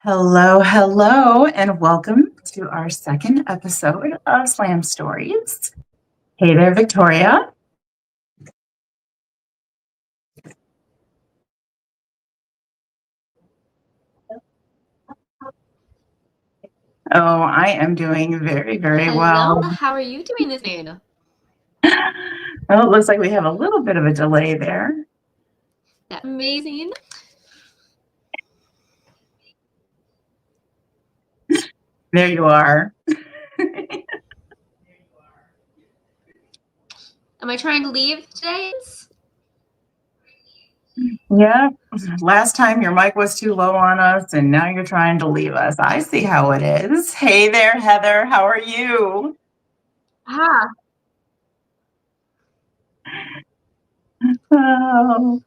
Hello, hello, and welcome to our second episode of Slam Stories. Hey there, Victoria. Oh, I am doing very, very Hello, well. how are you doing this afternoon? Well, it looks like we have a little bit of a delay there. That's amazing. There you are. Am I trying to leave today? Yeah, last time your mic was too low on us, and now you're trying to leave us. I see how it is. Hey there, Heather. How are you? Ah, Oh,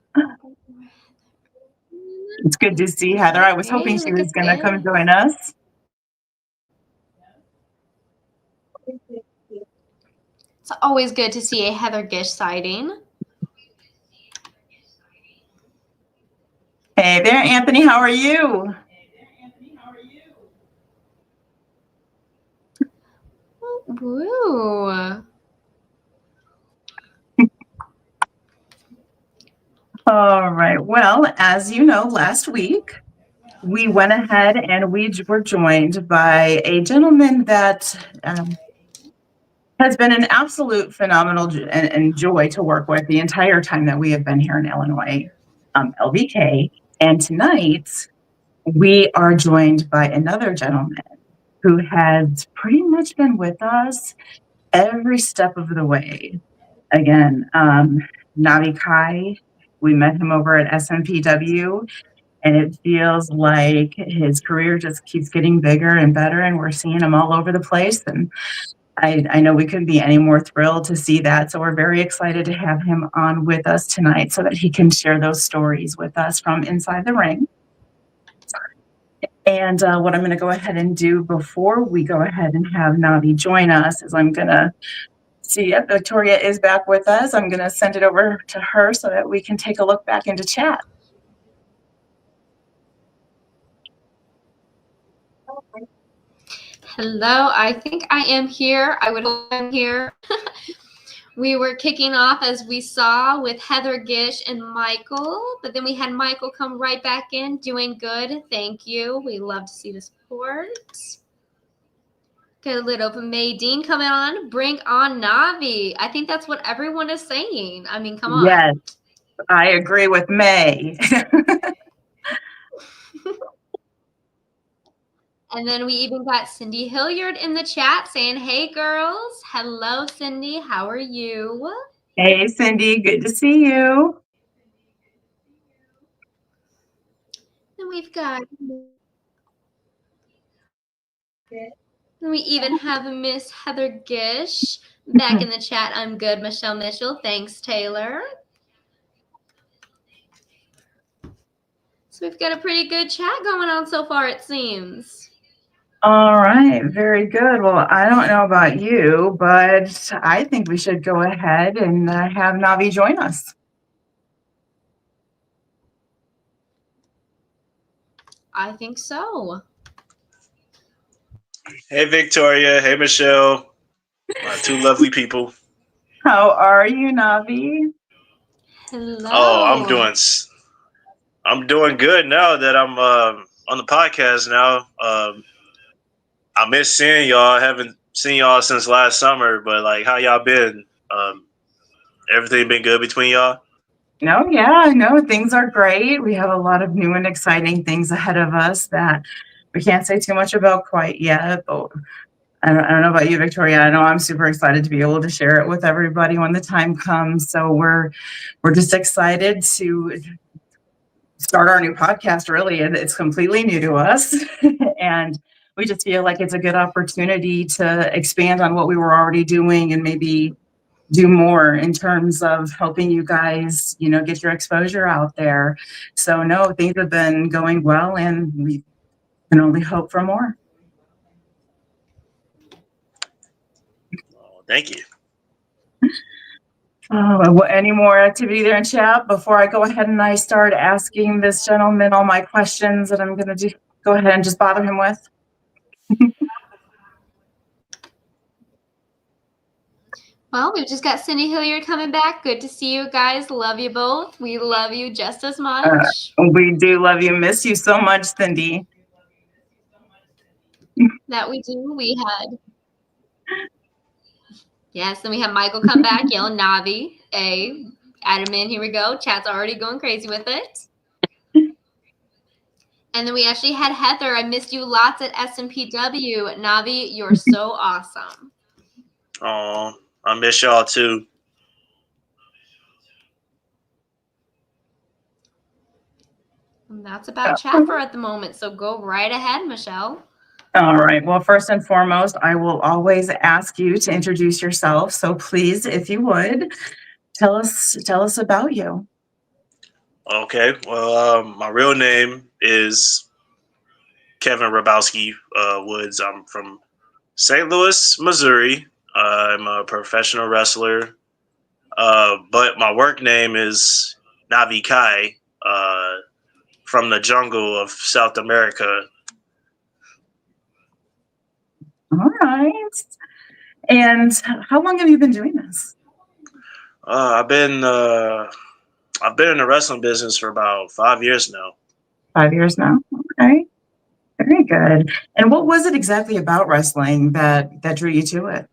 it's good to see Heather. I was hoping hey, she look was at going to come this. join us. It's always good to see a Heather Gish sighting. Hey there, Anthony. How are you? Woo. All right. Well, as you know, last week we went ahead and we were joined by a gentleman that has been an absolute phenomenal and joy to work with the entire time that we have been here in Illinois, LVK. And tonight we are joined by another gentleman who has pretty much been with us every step of the way. Again, Navi Kai, we met him over at SMPW, and it feels like his career just keeps getting bigger and better, and we're seeing him all over the place. And I know we couldn't be any more thrilled to see that. So we're very excited to have him on with us tonight so that he can share those stories with us from inside the ring. And what I'm going to go ahead and do before we go ahead and have Navi join us is I'm going to see if Victoria is back with us. I'm going to send it over to her so that we can take a look back into chat. Hello, I think I am here. I would hope I'm here. We were kicking off, as we saw, with Heather Gish and Michael, but then we had Michael come right back in, doing good. Thank you. We love to see the support. Get a little May Dean coming on. Bring on Navi. I think that's what everyone is saying. I mean, come on. Yes, I agree with May. And then we even got Cindy Hilliard in the chat saying, hey, girls. Hello, Cindy. How are you? Hey, Cindy. Good to see you. And we've got... And we even have Miss Heather Gish back in the chat. I'm good, Michelle Mitchell. Thanks, Taylor. So we've got a pretty good chat going on so far, it seems. All right, very good. Well, I don't know about you, but I think we should go ahead and have Navi join us. I think so. Hey, Victoria. Hey, Michelle. Two lovely people. How are you, Navi? Hello. Oh, I'm doing good now that I'm on the podcast now. I miss seeing y'all. I haven't seen y'all since last summer, but like, how y'all been? Everything been good between y'all? No, things are great. We have a lot of new and exciting things ahead of us that we can't say too much about quite yet, but I don't know about you, Victoria. I know I'm super excited to be able to share it with everybody when the time comes. So we're just excited to start our new podcast. Really, it's completely new to us, and we just feel like it's a good opportunity to expand on what we were already doing and maybe do more in terms of helping you guys, get your exposure out there. So no, things have been going well, and we can only hope for more. Oh, thank you. Any more activity there in chat before I go ahead and I start asking this gentleman all my questions that I'm going to do? go ahead and just bother him with? Well, we've just got Cindy Hilliard coming back. Good to see you guys. Love you both. We love you just as much. We do love you. Miss you so much, Cindy. That we do. We had. Yes, and we had Michael come back yelling Navi. Add him in. Here we go. Chat's already going crazy with it. And then we actually had Heather. I missed you lots at SMPW. Navi, you're so awesome. Oh, I miss y'all too. And that's about chat for at the moment. So go right ahead, Michelle. All right. Well, first and foremost, I will always ask you to introduce yourself. So please, if you would, tell us about you. Okay. Well, my real name is Kevin Rabowski Woods. I'm from St. Louis, Missouri. I'm a professional wrestler, but my work name is Navi Kai, from the jungle of South America. All right. And how long have you been doing this? I've been in the wrestling business for about 5 years now. 5 years now. Okay. Very good. And what was it exactly about wrestling that drew you to it?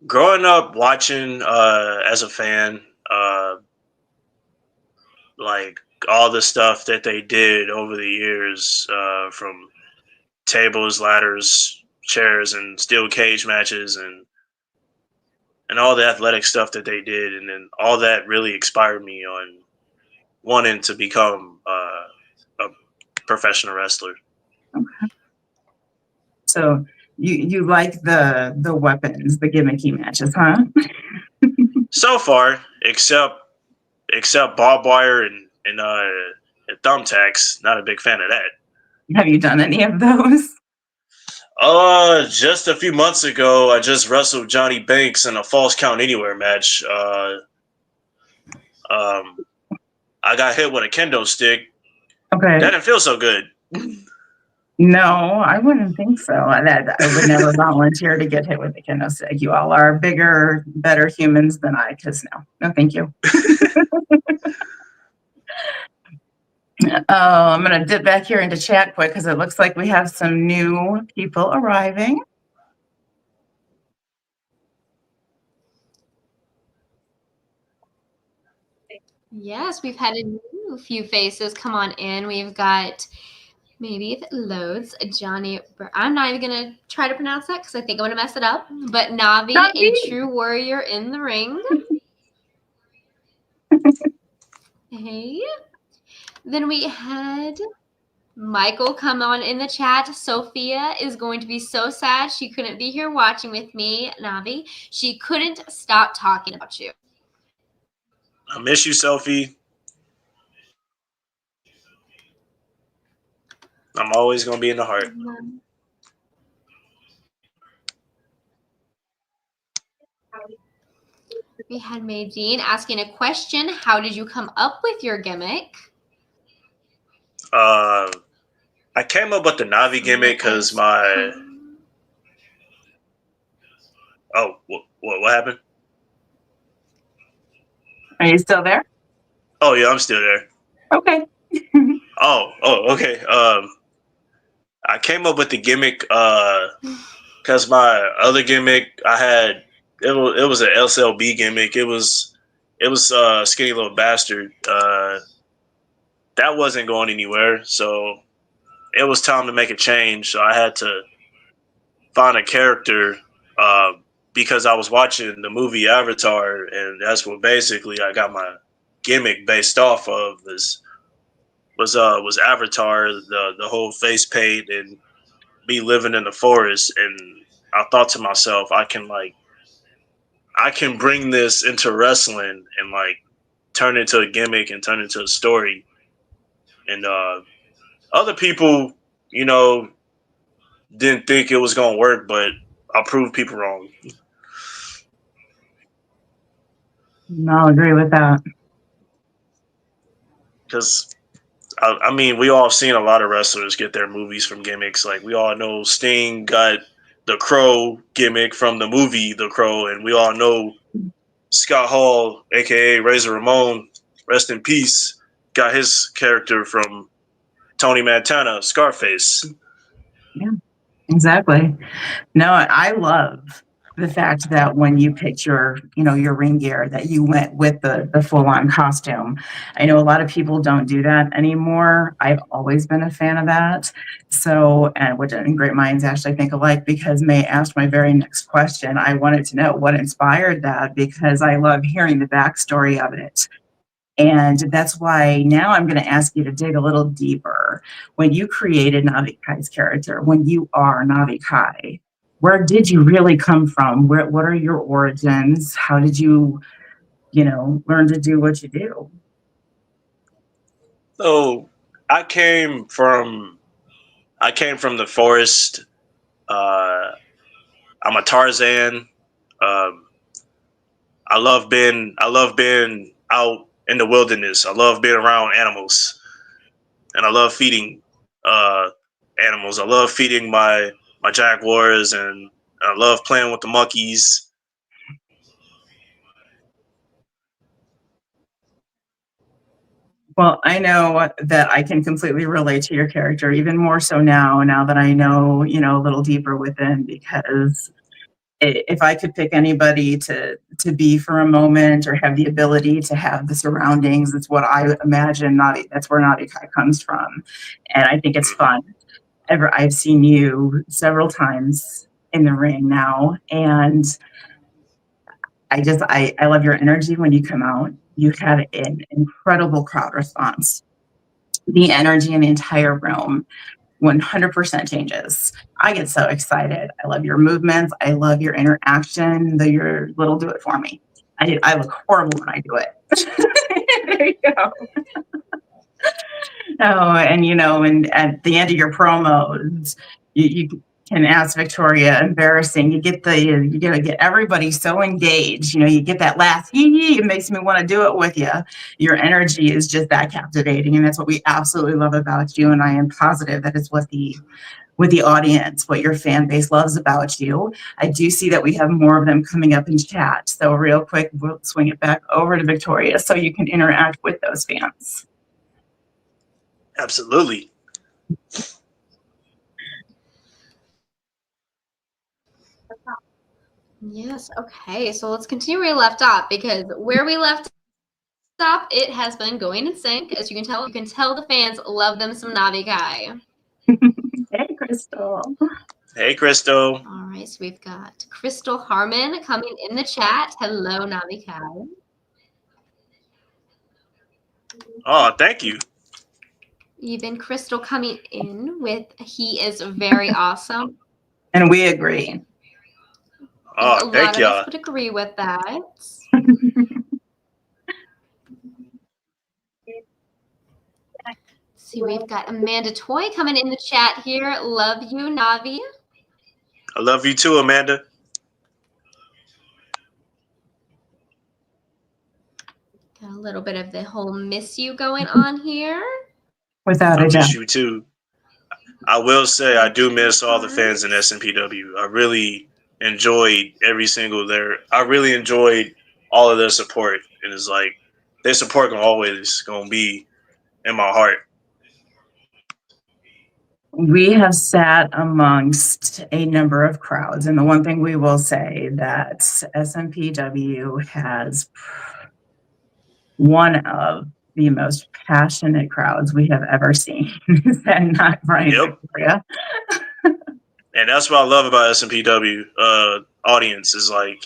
Growing up watching as a fan, like all the stuff that they did over the years, from tables, ladders, chairs, and steel cage matches, and all the athletic stuff that they did, and then all that really inspired me on wanting to become a professional wrestler. Okay. So you like the weapons, the gimmicky matches, huh? So far, except barbed wire and thumbtacks, not a big fan of that. Have you done any of those? Just a few months ago, I just wrestled Johnny Banks in a Falls Count Anywhere match. I got hit with a kendo stick. Okay. That didn't feel so good. No, I wouldn't think so. That I would never volunteer to get hit with a kendo stick. You all are bigger, better humans than I. Because no, thank you. I'm going to dip back here into chat quick because it looks like we have some new people arriving. Yes, we've had a few faces come on in. We've got, maybe if it loads, Johnny. I'm not even going to try to pronounce that because I think I'm going to mess it up. But Navi, a true warrior in the ring. Hey. Then we had Michael come on in the chat. Sophia is going to be so sad she couldn't be here watching with me, Navi. She couldn't stop talking about you. I miss you, Sophie. I'm always going to be in the heart. We had Maydeen asking a question. How did you come up with your gimmick? I came up with the Navi gimmick because my... Oh, what happened? Are you still there? Oh, yeah, I'm still there. Okay. Oh, okay. I came up with the gimmick because my other gimmick I had, it was an SLB gimmick. It was Skinny Little Bastard. That wasn't going anywhere, so it was time to make a change. So I had to find a character because I was watching the movie Avatar, and that's what basically I got my gimmick based off of. Was Avatar, the whole face paint and me living in the forest. And I thought to myself, I can bring this into wrestling and like turn it into a gimmick and turn it into a story. And other people, didn't think it was gonna work, but I proved people wrong. I'll agree with that. Because I mean, we all seen a lot of wrestlers get their movies from gimmicks. Like we all know Sting got the Crow gimmick from the movie The Crow, and we all know Scott Hall, aka Razor Ramon, rest in peace, got his character from Tony Montana, Scarface. Yeah, exactly. No, I love the fact that when you picked your ring gear, that you went with the full-on costume. I know a lot of people don't do that anymore. I've always been a fan of that. So, and which and great minds actually think alike, because May asked my very next question. I wanted to know what inspired that, because I love hearing the backstory of it. And that's why now I'm going to ask you to dig a little deeper. When you created Navi Kai's character, when you are Navi Kai, where did you really come from? What are your origins? How did you, learn to do what you do? So I came from the forest. I'm a Tarzan. Um, I love being out in the wilderness. I love being around animals, and I love feeding animals. I love feeding my jaguars, and I love playing with the monkeys. Well, I know that I can completely relate to your character, even more so now that I know, a little deeper within, because if I could pick anybody to be for a moment, or have the ability to have the surroundings, it's what I imagine. That's where Navi Kai comes from, and I think it's fun. I've seen you several times in the ring now, and I love your energy when you come out. You have an incredible crowd response. The energy in the entire room 100% changes. I get so excited. I love your movements. I love your interaction. Your little do it for me. I look horrible when I do it. There you go. Oh, and at the end of your promos, you can ask Victoria, embarrassing. You gotta get everybody so engaged. You get that last yee, it makes me want to do it with you. Your energy is just that captivating, and that's what we absolutely love about you. And I am positive that is what the audience, what your fan base loves about you. I do see that we have more of them coming up in chat. So real quick, we'll swing it back over to Victoria so you can interact with those fans. Absolutely. Yes. Okay. So let's continue where we left off, because where we left off, it has been going in sync. As you can tell the fans love them some Navi Kai. Hey, Crystal. Hey, Crystal. All right. So we've got Crystal Harmon coming in the chat. Hello, Navi Kai. Oh, thank you. Even Crystal coming in with he is very awesome. And we agree. Oh, thank A lot of y'all. us would agree with that. See, we've got Amanda Toy coming in the chat here. Love you, Navi. I love you too, Amanda. Got a little bit of the whole miss you going on here. Without I a doubt. miss you too. I will say I do miss all the fans in SMPW. I really enjoyed I really enjoyed all of their support. And it's like their support always gonna be in my heart. We have sat amongst a number of crowds, and the one thing we will say that SMPW has one of the most passionate crowds we have ever seen. Is that not right, Yep. Victoria? And that's what I love about SMPW audience is like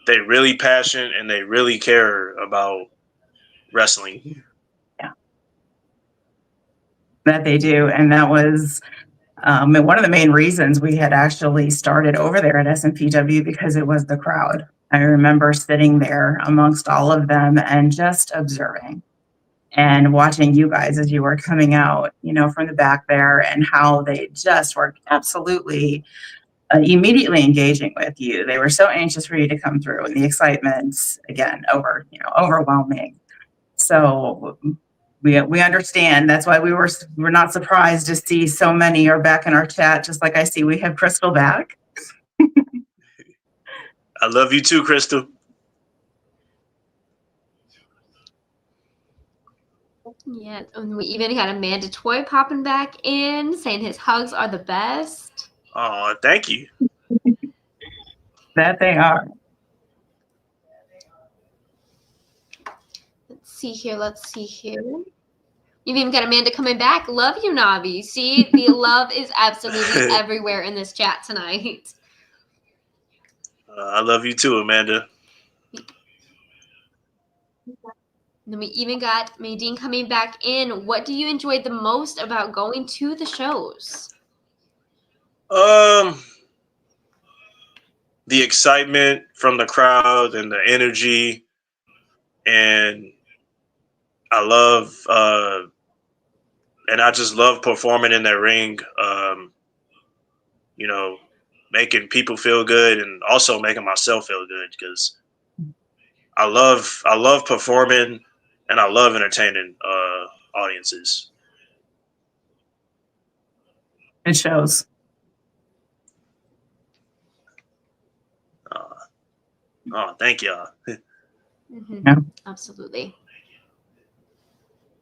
they really passionate and they really care about wrestling. Yeah, that they do, and that was one of the main reasons we had actually started over there at SMPW, because it was the crowd. I remember sitting there amongst all of them and just observing and watching you guys as you were coming out, from the back there, and how they just were absolutely immediately engaging with you. They were so anxious for you to come through, and the excitement, again, overwhelming. So we understand. That's why we're not surprised to see so many are back in our chat. Just like I see, we have Crystal back. I love you too, Crystal. Yeah, and we even got Amanda Toy popping back in, saying his hugs are the best. Oh, thank you. That they are. Let's see here. You've even got Amanda coming back. Love you, Navi. See, the love is absolutely everywhere in this chat tonight. I love you too, Amanda. And then we even got Maydeen coming back in. What do you enjoy the most about going to the shows? The excitement from the crowd and the energy, and I love and I just love performing in that ring. You know, making people feel good and also making myself feel good because I love performing and I love entertaining audiences. It shows. Oh, thank y'all. Mm-hmm. Yeah. Absolutely.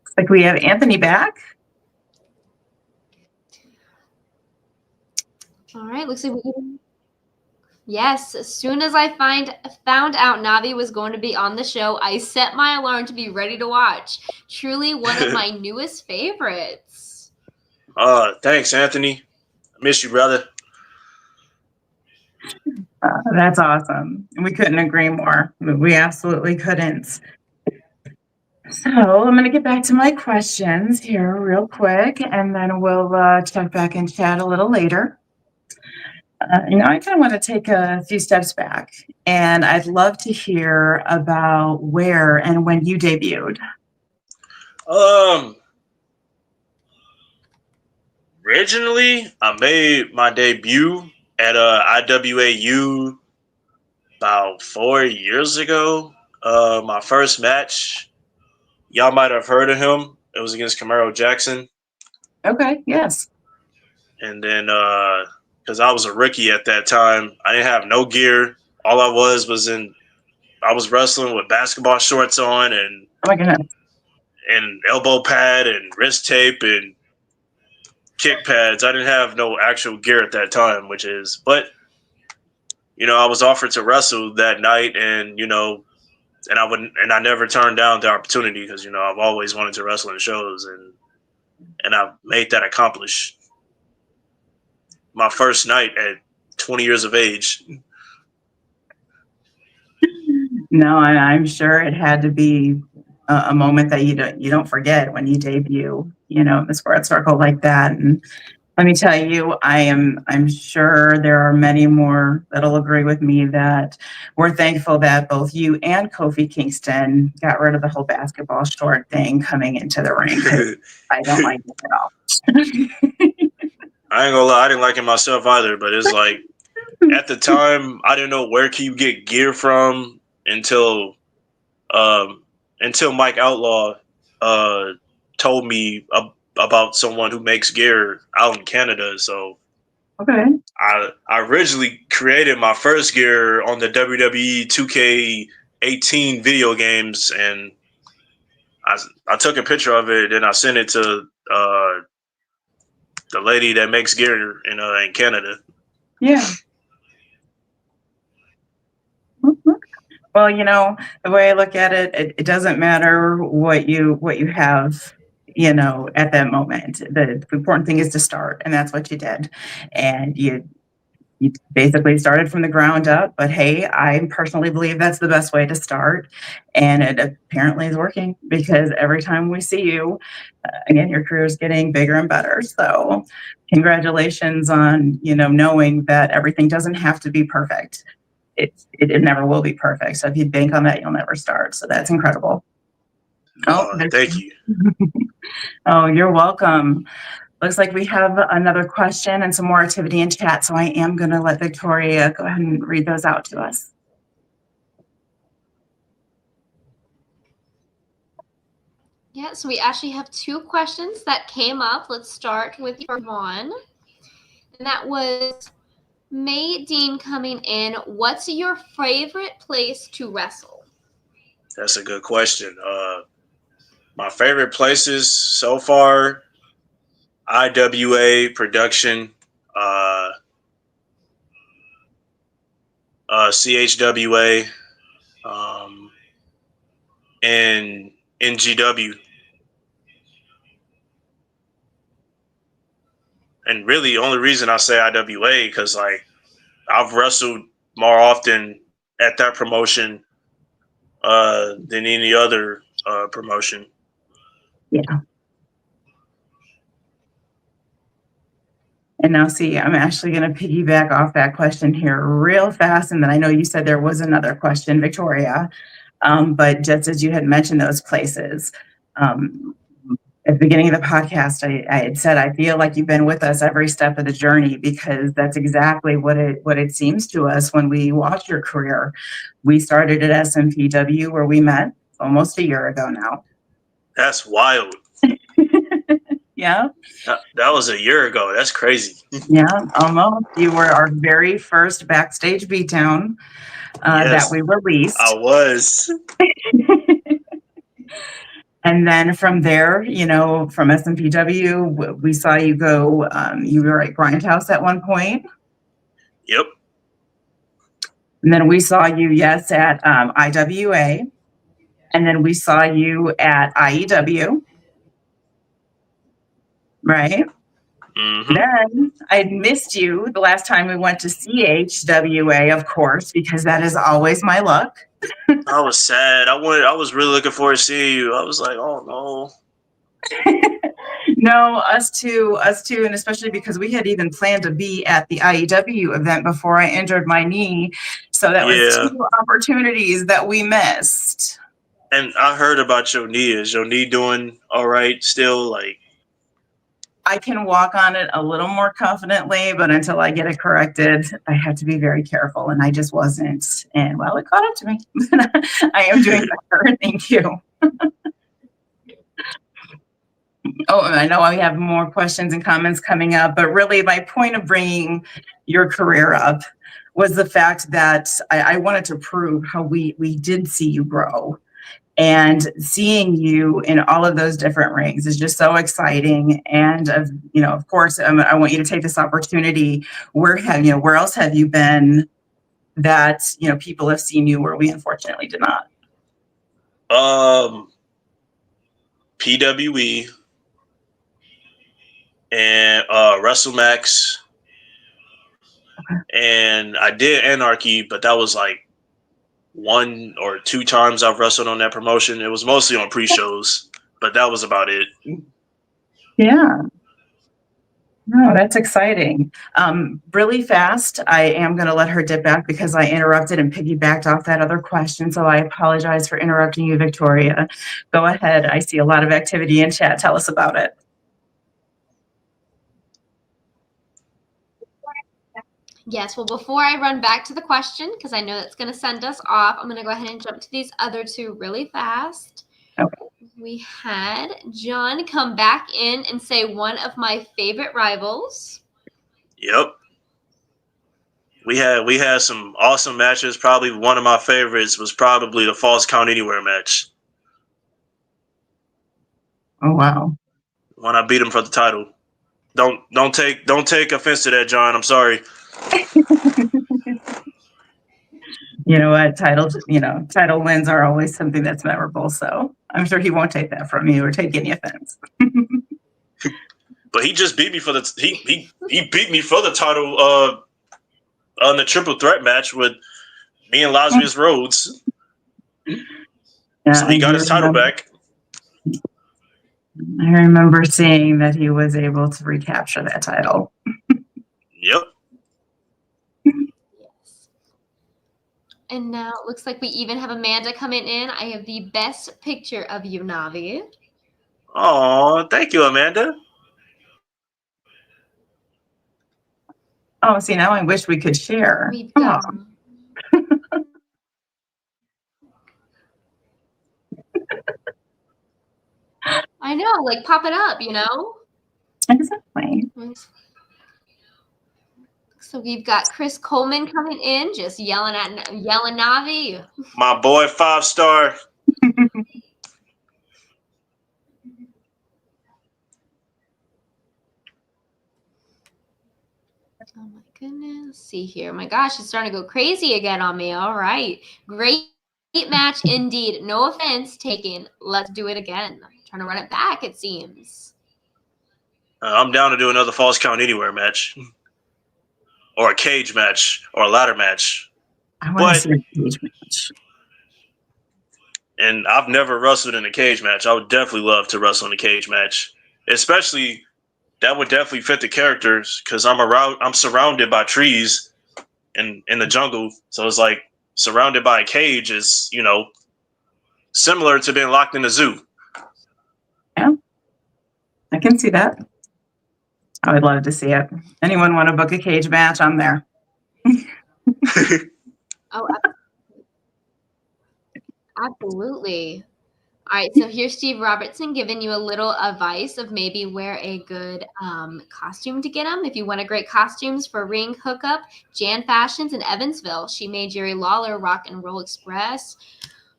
Looks like we have Anthony back. All right. Looks like yes. As soon as I found out Navi was going to be on the show, I set my alarm to be ready to watch. Truly one of my newest favorites. Thanks, Anthony. I miss you, brother. That's awesome. We couldn't agree more. We absolutely couldn't. So I'm going to get back to my questions here real quick, and then we'll check back in chat a little later. I kind of want to take a few steps back, and I'd love to hear about where and when you debuted. Originally, I made my debut at IWAU about 4 years ago. My first match, y'all might have heard of him. It was against Camaro Jackson. Okay, yes. And then, because I was a rookie at that time, I didn't have no gear. All I was wrestling with basketball shorts on and Oh my goodness. and elbow pad and wrist tape and kick pads. I didn't have no actual gear at that time, but I was offered to wrestle that night, and I never turned down the opportunity because I've always wanted to wrestle in shows, and I made that accomplish. My first night at 20 years of age. No, I'm sure it had to be a moment that you don't forget when you debut, in the sports circle like that. And let me tell you, I'm sure there are many more that'll agree with me that we're thankful that both you and Kofi Kingston got rid of the whole basketball short thing coming into the ring. I don't like it at all. I ain't gonna lie, I didn't like it myself either, but it's like at the time I didn't know where can you get gear from until Mike Outlaw told me about someone who makes gear out in Canada. So okay, I originally created my first gear on the WWE 2K18 video games, and I took a picture of it and I sent it to the lady that makes gear in Canada. Yeah. Well, the way I look at it, it doesn't matter what you have, at that moment. The important thing is to start, and that's what you did. And you basically started from the ground up. But hey, I personally believe that's the best way to start, and it apparently is working because every time we see you, again, your career is getting bigger and better. So, congratulations on knowing that everything doesn't have to be perfect. It never will be perfect. So if you bank on that, you'll never start. So that's incredible. Thank you. Oh, you're welcome. Looks like we have another question and some more activity in chat. So I am going to let Victoria go ahead and read those out to us. Yeah, so we actually have 2 questions that came up. Let's start with the first one. And that was, May Dean coming in, what's your favorite place to wrestle? That's a good question. My favorite places so far, IWA production, uh, CHWA, and NGW. And really, the only reason I say IWA because like I've wrestled more often at that promotion than any other promotion. Yeah. And now, see, I'm actually going to piggyback off that question here real fast. And then I know you said there was another question, Victoria. But just as you had mentioned those places, at the beginning of the podcast, I had said, I feel like you've been with us every step of the journey, because that's exactly what it seems to us when we watch your career. We started at SMPW, where we met almost a year ago now. That's wild. Yeah. That was a year ago. That's crazy. Yeah, almost. You were our very first backstage beatdown that we released. I was. And then from there, from SMPW, we saw you go, you were at Grindhouse at one point. Yep. And then we saw you, yes, at IWA. And then we saw you at IEW. Right? Mm-hmm. Then I missed you the last time we went to CHWA, of course, because that is always my luck. I was sad. I was really looking forward to seeing you. I was like, oh no. No, us too, and especially because we had even planned to be at the IEW event before I injured my knee. So that was 2 opportunities that we missed. And I heard about your knee. Is your knee doing all right still? Like, I can walk on it a little more confidently, but until I get it corrected, I have to be very careful, and I just wasn't. And well, it caught up to me. I am doing better. Thank you. Oh, and I know I have more questions and comments coming up, but really my point of bringing your career up was the fact that I wanted to prove how we did see you grow. And seeing you in all of those different rings is just so exciting. And of course, I want you to take this opportunity. Where else have you been that people have seen you where we unfortunately did not? PWE and WrestleMax, and I did Anarchy, but that was like 1 or 2 times I've wrestled on that promotion. It was mostly on pre-shows, but that was about it. Yeah. No, that's exciting. Really fast, I am going to let her dip back because I interrupted and piggybacked off that other question. So I apologize for interrupting you, Victoria. Go ahead. I see a lot of activity in chat. Tell us about it. Yes, well, before I run back to the question, because I know that's going to send us off, I'm going to go ahead and jump to these other 2 really fast. Okay. We had John come back in and say one of my favorite rivals. Yep. We had some awesome matches. Probably one of my favorites was probably the Falls Count Anywhere match. Oh wow. When I beat him for the title. Don't take offense to that, John. I'm sorry. You know what? Title wins are always something that's memorable. So I'm sure he won't take that from you or take any offense. But he just beat me for the he beat me for the title on the triple threat match with me and Lazarus Rhodes. Yeah, so he got his title back. I remember seeing that he was able to recapture that title. Yep. And now it looks like we even have Amanda coming in. I have the best picture of you, Navi. Oh, thank you, Amanda. Oh, see, now I wish we could share. We've got I know, like pop it up, Exactly. So we've got Chris Coleman coming in, just yelling Navi. My boy, 5-star. Oh my goodness. Let's see here. My gosh, it's starting to go crazy again on me. All right. Great match indeed. No offense taken. Let's do it again. I'm trying to run it back, it seems. I'm down to do another Falls Count Anywhere match. Or a cage match. Or a ladder match. I want to see a cage match. And I've never wrestled in a cage match. I would definitely love to wrestle in a cage match. Especially, that would definitely fit the characters because I'm surrounded by trees in the jungle. So it's like surrounded by a cage is, similar to being locked in a zoo. Yeah, I can see that. I would love to see it. Anyone want to book a cage match? I'm there. Oh, absolutely. All right, so here's Steve Robertson giving you a little advice of maybe wear a good costume to get them. If you want a great costumes for Ring Hookup, Jan Fashions in Evansville. She made Jerry Lawler, Rock and Roll Express,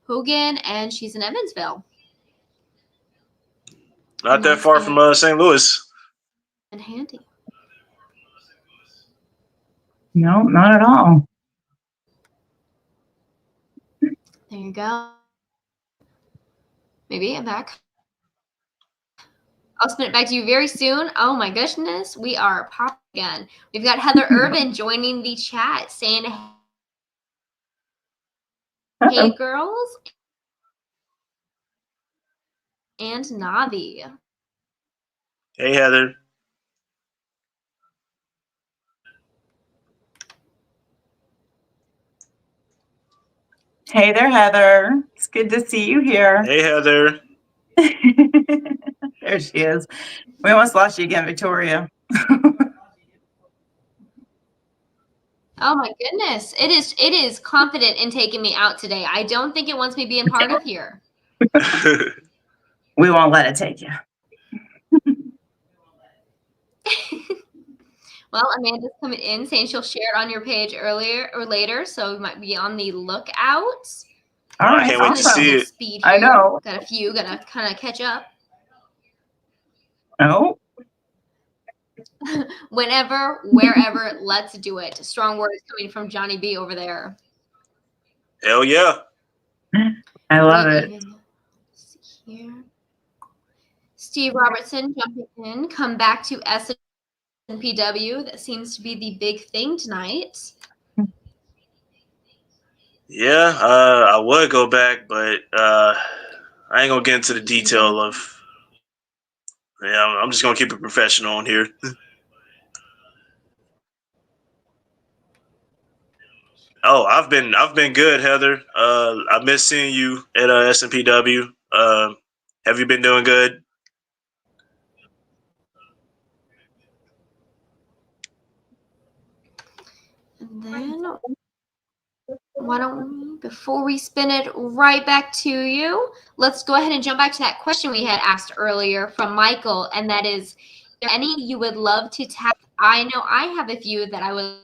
Hogan, and she's in Evansville. Not that far from St. Louis. And handy. No, not at all. There you go. Maybe I'm back. I'll spin it back to you very soon. Oh my goodness, we are popping again. We've got Heather Irvin joining the chat saying, hey girls, and Navi. Hey, Heather. Hey there, Heather. It's good to see you here. Hey, Heather. There she is. We almost lost you again, Victoria. Oh my goodness. It is confident in taking me out today. I don't think it wants me being part of here. We won't let it take you. Well, Amanda's coming in saying she'll share it on your page earlier or later, so we might be on the lookout. All right, I can't wait to see it. Speed I know. Got a few, gotta kind of catch up. Oh. Whenever, wherever, let's do it. Strong words coming from Johnny B over there. Hell yeah. I love it. See here. Steve Robertson jumping in. Come back to SNPW. That seems to be the big thing tonight. Yeah, I would go back, but I ain't gonna get into the detail of. Yeah, I'm just gonna keep it professional on here. Oh, I've been good, Heather. I miss seeing you at SNPW. Have you been doing good? And then, why don't we, before we spin it right back to you, let's go ahead and jump back to that question we had asked earlier from Michael, and that is, there any you would love to tag? I know I have a few that I would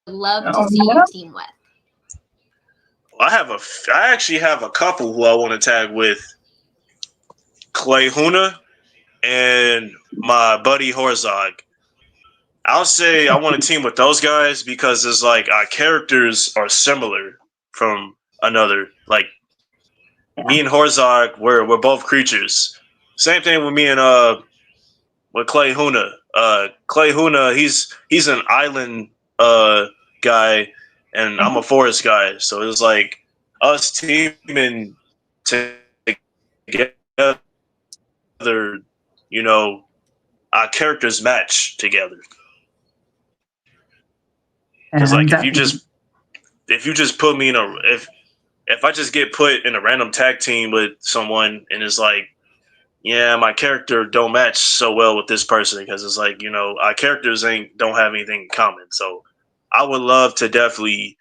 love to see you team with. I actually have a couple who I want to tag with. Clay Huna and my buddy Horzog. I'll say I want to team with those guys because it's like our characters are similar from another. Like me and Horzog, we're both creatures. Same thing with me and with Clay Huna. Clay Huna, he's an island guy, and I'm a forest guy. So it's like us teaming together. Our characters match together. Because like if you just put me in if I just get put in a random tag team with someone and it's like, yeah, my character don't match so well with this person because it's like, our characters don't have anything in common. So I would love to definitely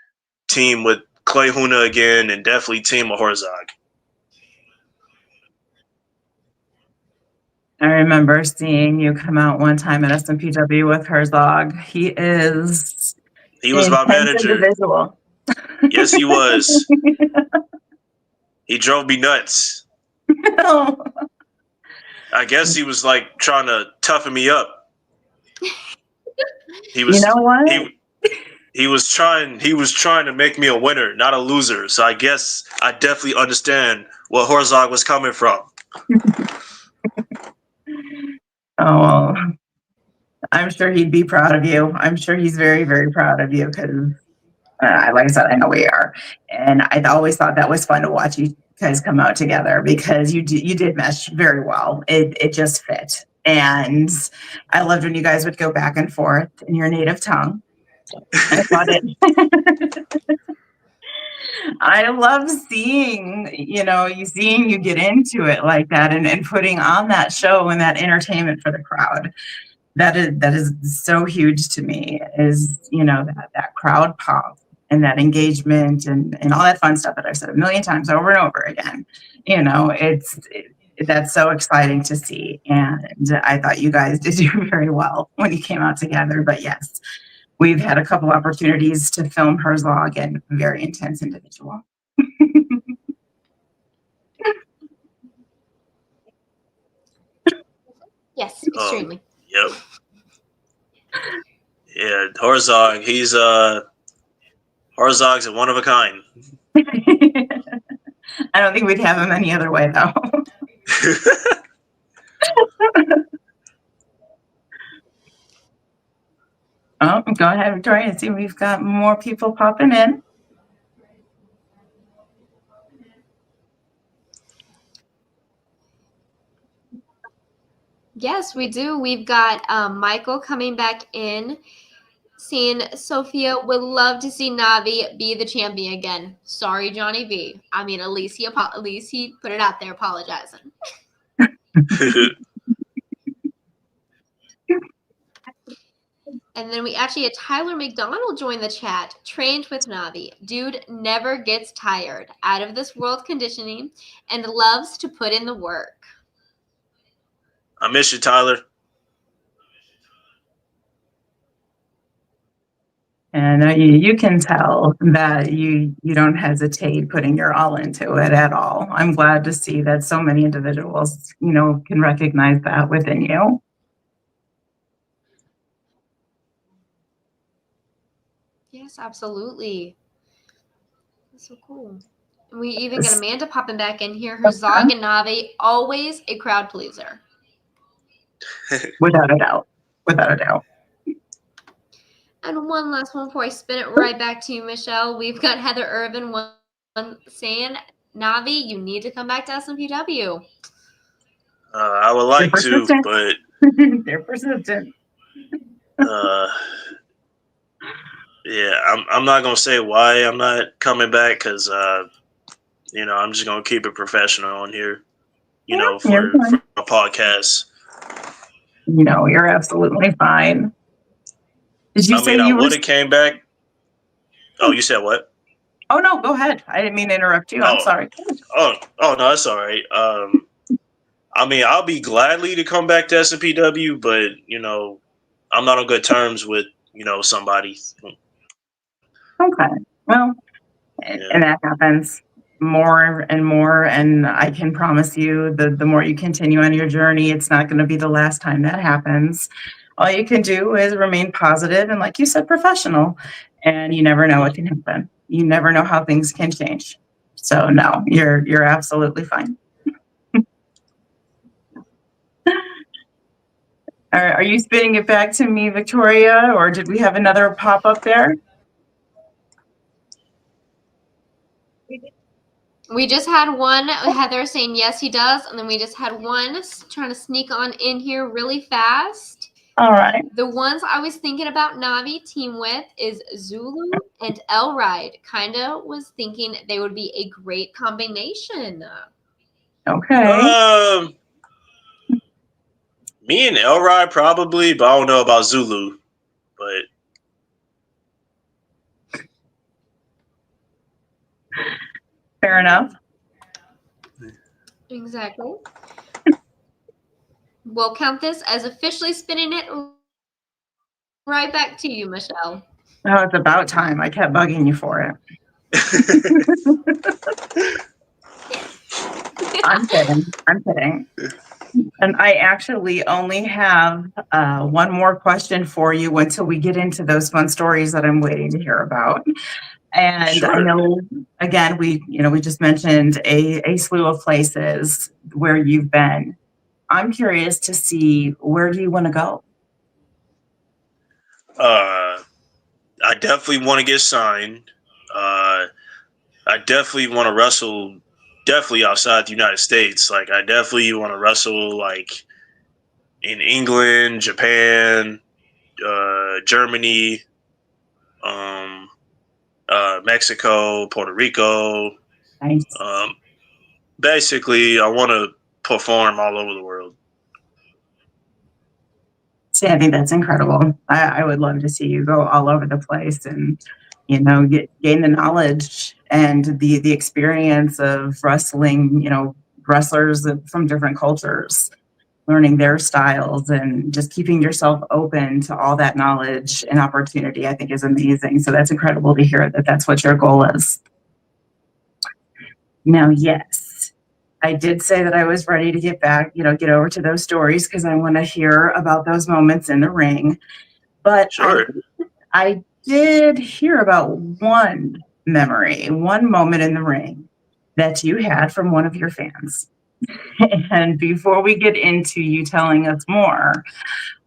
team with Clay Huna again and definitely team with Horzog. remember seeing you come out one time at SMPW with Herzog. He was my intense manager. individual. Yes, he was. He drove me nuts. I guess he was like trying to toughen me up. He was. You know what? He was trying to make me a winner, not a loser. So I guess I definitely understand where Herzog was coming from. Oh, well, I'm sure he'd be proud of you. I'm sure he's very, very proud of you because, like I said, I know we are. And I always thought that was fun to watch you guys come out together because you did mesh very well. It just fit. And I loved when you guys would go back and forth in your native tongue. I thought it. I love seeing you get into it like that and putting on that show and that entertainment for the crowd. That is so huge to me is, that crowd pop and that engagement and all that fun stuff that I've said a million times over and over again. That's so exciting to see. And I thought you guys did do very well when you came out together. But yes, we've had a couple opportunities to film Herzog and very intense individual. Yes, extremely. Yep. Yeah, Herzog. Herzog's a one of a kind. I don't think we'd have him any other way though. Oh, go ahead, Victoria, and see we've got more people popping in. Yes, we do. We've got Michael coming back in, saying Sophia would love to see Navi be the champion again. Sorry, Johnny V. I mean, at least he put it out there apologizing. And then we actually had Tyler McDonald join the chat. Trained with Navi. Dude never gets tired. Out of this world conditioning and loves to put in the work. I miss you, Tyler. And you can tell that you don't hesitate putting your all into it at all. I'm glad to see that so many individuals, can recognize that within you. Yes, absolutely. That's so cool. And we even got Amanda popping back in here. Herzog and Navi, always a crowd pleaser. Without a doubt. Without a doubt. And one last one before I spin it right back to you, Michelle. We've got Heather Irvin saying, Navi, you need to come back to SMPW. I would like to, but they're persistent. Yeah, I'm not gonna say why I'm not coming back because I'm just gonna keep it professional on here. For a podcast. You're absolutely fine. Did you say I would have came back. Oh, you said what? Oh no, go ahead. I didn't mean to interrupt you. I'm sorry. Oh no, that's all right. I'll be gladly to come back to SMPW, but I'm not on good terms with somebody. Okay. Well, and that happens more and more, and I can promise you the more you continue on your journey, it's not going to be the last time that happens. All you can do is remain positive and, like you said, professional, and you never know what can happen. You never know how things can change. So no, you're absolutely fine. Are you spinning it back to me, Victoria, or did we have another pop up there? We just had one, Heather saying yes, he does, and then we just had one trying to sneak on in here really fast. All right. The ones I was thinking about Navi team with is Zulu and Elride. Kind of was thinking they would be a great combination. Okay. Me and Elride probably, but I don't know about Zulu. But fair enough. Exactly. We'll count this as officially spinning it right back to you, Michelle. Oh, it's about time. I kept bugging you for it. I'm kidding. I'm kidding. And I actually only have one more question for you until we get into those fun stories that I'm waiting to hear about. And Sure. I know, again, we just mentioned a slew of places where you've been. I'm curious to see, where do you want to go? I definitely want to get signed. I definitely want to wrestle, definitely outside the United States. Like, I definitely want to wrestle, like, in England, Japan, Germany, Mexico, Puerto Rico. Nice. Basically, I want to perform all over the world. See, I think that's incredible. I would love to see you go all over the place and, gain the knowledge and the experience of wrestling, wrestlers from different cultures, learning their styles and just keeping yourself open to all that knowledge and opportunity, I think is amazing. So that's incredible to hear that that's what your goal is. Now, yes, I did say that I was ready to get back, get over to those stories because I want to hear about those moments in the ring. But Sure. I did hear about one memory, one moment in the ring that you had from one of your fans. And before we get into you telling us more,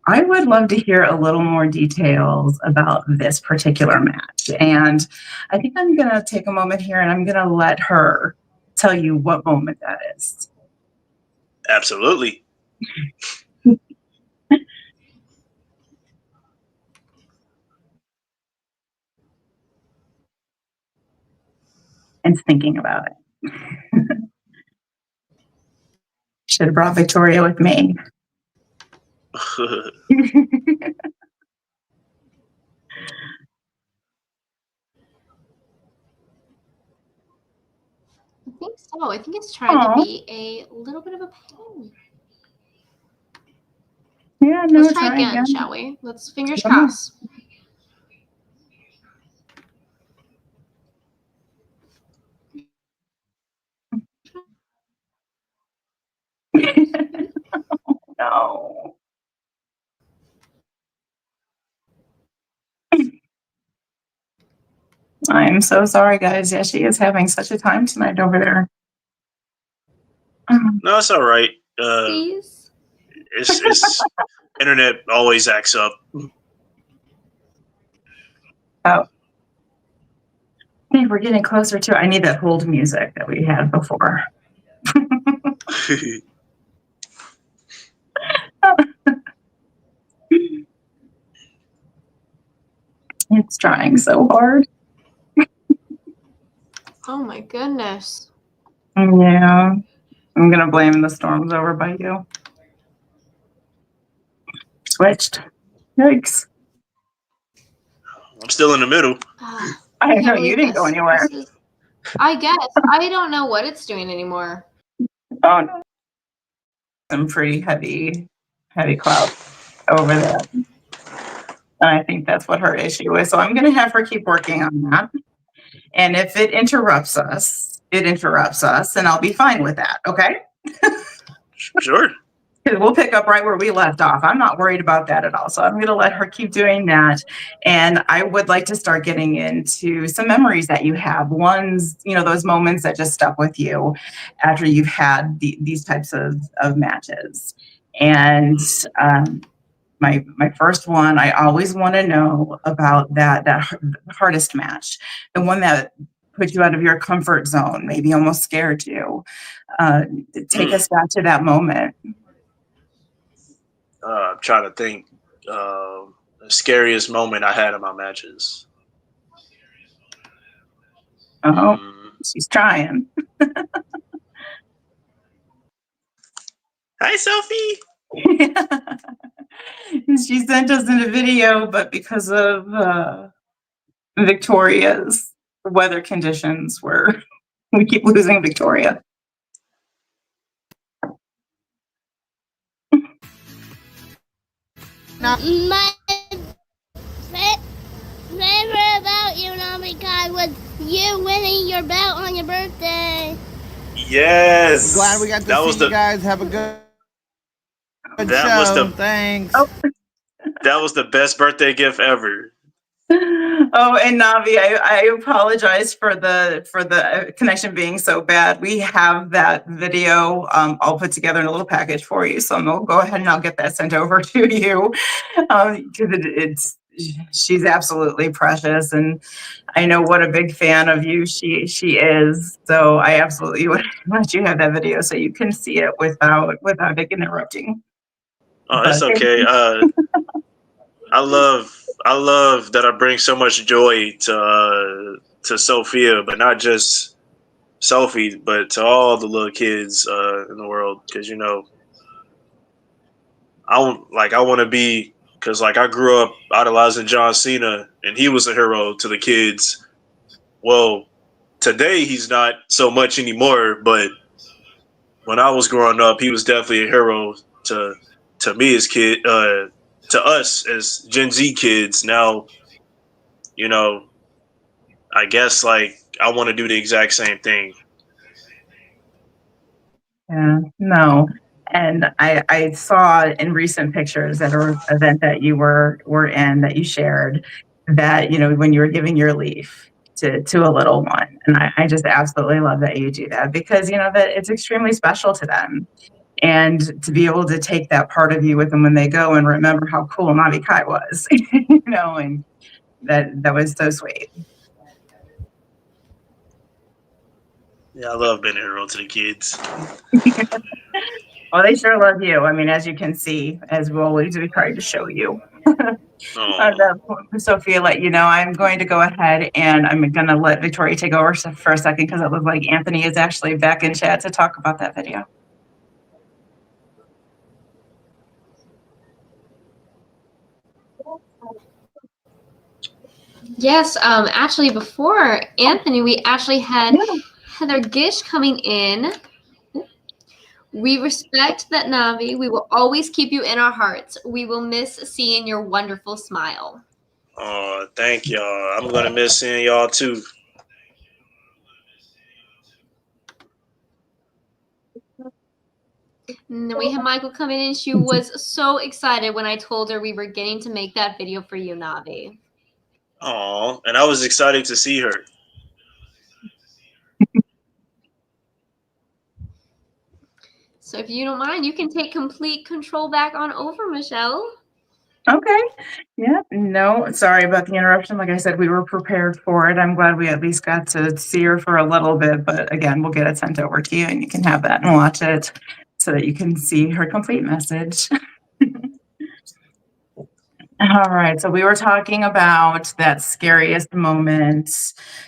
I would love to hear a little more details about this particular match. And I think I'm going to take a moment here and I'm going to let her tell you what moment that is. Absolutely. And thinking about it. Should have brought Victoria with me. I think so. I think it's trying to be a little bit of a pain. Yeah, no, Let's try again, shall we? Let's fingers crossed. No. I'm so sorry, guys. Yeah, she is having such a time tonight over there. No, it's all right. Please. It's internet always acts up. Oh. Hey, we're getting closer to. I need that hold music that we had before. It's trying so hard. Oh my goodness. Yeah. I'm going to blame the storm's over by you. Switched. Yikes. I'm still in the middle. I know you didn't go anywhere. I guess. I don't know what it's doing anymore. Oh, no. Some pretty heavy clouds over there. And I think that's what her issue is. So I'm going to have her keep working on that. And if it interrupts us, and I'll be fine with that. Okay? Sure. We'll pick up right where we left off. I'm not worried about that at all. So I'm going to let her keep doing that. And I would like to start getting into some memories that you have. Ones, those moments that just stuck with you after you've had these types of matches. And my first one, I always want to know about that hardest match, the one that put you out of your comfort zone, maybe almost scared you. Take us back to that moment. I'm trying to think. The scariest moment I had in my matches. Oh, she's trying. Hi, Sophie. She sent us in a video, but because of Victoria's weather conditions, we keep losing Victoria. My favorite about you, Navi Kai, was you winning your belt on your birthday. Yes. Glad we got to see you guys. Have a good show. Thanks. Oh. That was the best birthday gift ever. Oh, and Navi, I apologize for the connection being so bad. We have that video all put together in a little package for you, so I'll go ahead and I'll get that sent over to you because she's absolutely precious, and I know what a big fan of you she is. So I absolutely would let you have that video so you can see it without it interrupting. Oh, that's okay. I love that I bring so much joy to Sophia, but not just Sophie, but to all the little kids in the world. Because I want to be, because like I grew up idolizing John Cena, and he was a hero to the kids. Well, today he's not so much anymore, but when I was growing up, he was definitely a hero to me as kid, to us as Gen Z kids. Now, I guess like I want to do the exact same thing. Yeah, no. And I saw in recent pictures at an event that you were in that you shared that, when you were giving your leaf to a little one. And I just absolutely love that you do that because, that it's extremely special to them. And to be able to take that part of you with them when they go and remember how cool Navi Kai was, and that was so sweet. Yeah, I love being a hero to the kids. Well, they sure love you. I mean, as you can see, as we always try to show you. Sophia, let you know, I'm going to go ahead and I'm going to let Victoria take over for a second because it looks like Anthony is actually back in chat to talk about that video. Yes, actually, before Anthony, we actually had Heather Gish coming in. We respect that, Navi. We will always keep you in our hearts. We will miss seeing your wonderful smile. Oh, thank y'all. I'm going to miss seeing y'all too. And then we had Michael come in, and she was so excited when I told her we were getting to make that video for you, Navi. Oh, and I was excited to see her. So if you don't mind, you can take complete control back on over, Michelle. Okay. Yeah. No, sorry about the interruption. Like I said, we were prepared for it. I'm glad we at least got to see her for a little bit. But again, we'll get it sent over to you and you can have that and watch it so that you can see her complete message. All right. So we were talking about that scariest moment,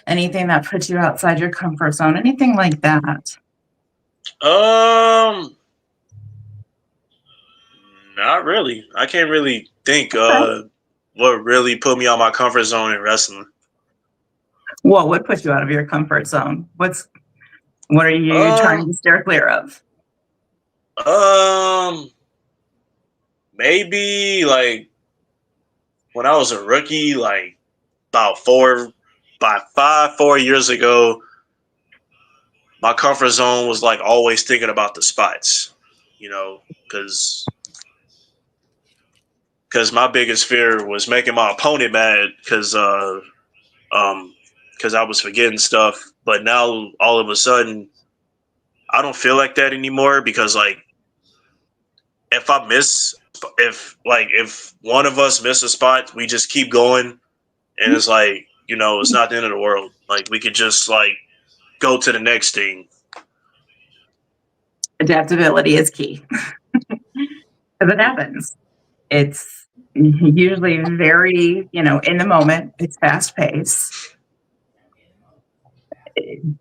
anything that puts you outside your comfort zone, anything like that. Not really. I can't really think what really put me out my comfort zone in wrestling. What would put you out of your comfort zone? What are you trying to steer clear of? Maybe like when I was a rookie, like about 4 years ago, my comfort zone was like always thinking about the spots, because my biggest fear was making my opponent mad because I was forgetting stuff. But now all of a sudden, I don't feel like that anymore because like if one of us miss a spot, we just keep going, and it's like it's not the end of the world. Like we could just like go to the next thing. Adaptability is key. Because it happens. It's usually very, in the moment, it's fast paced.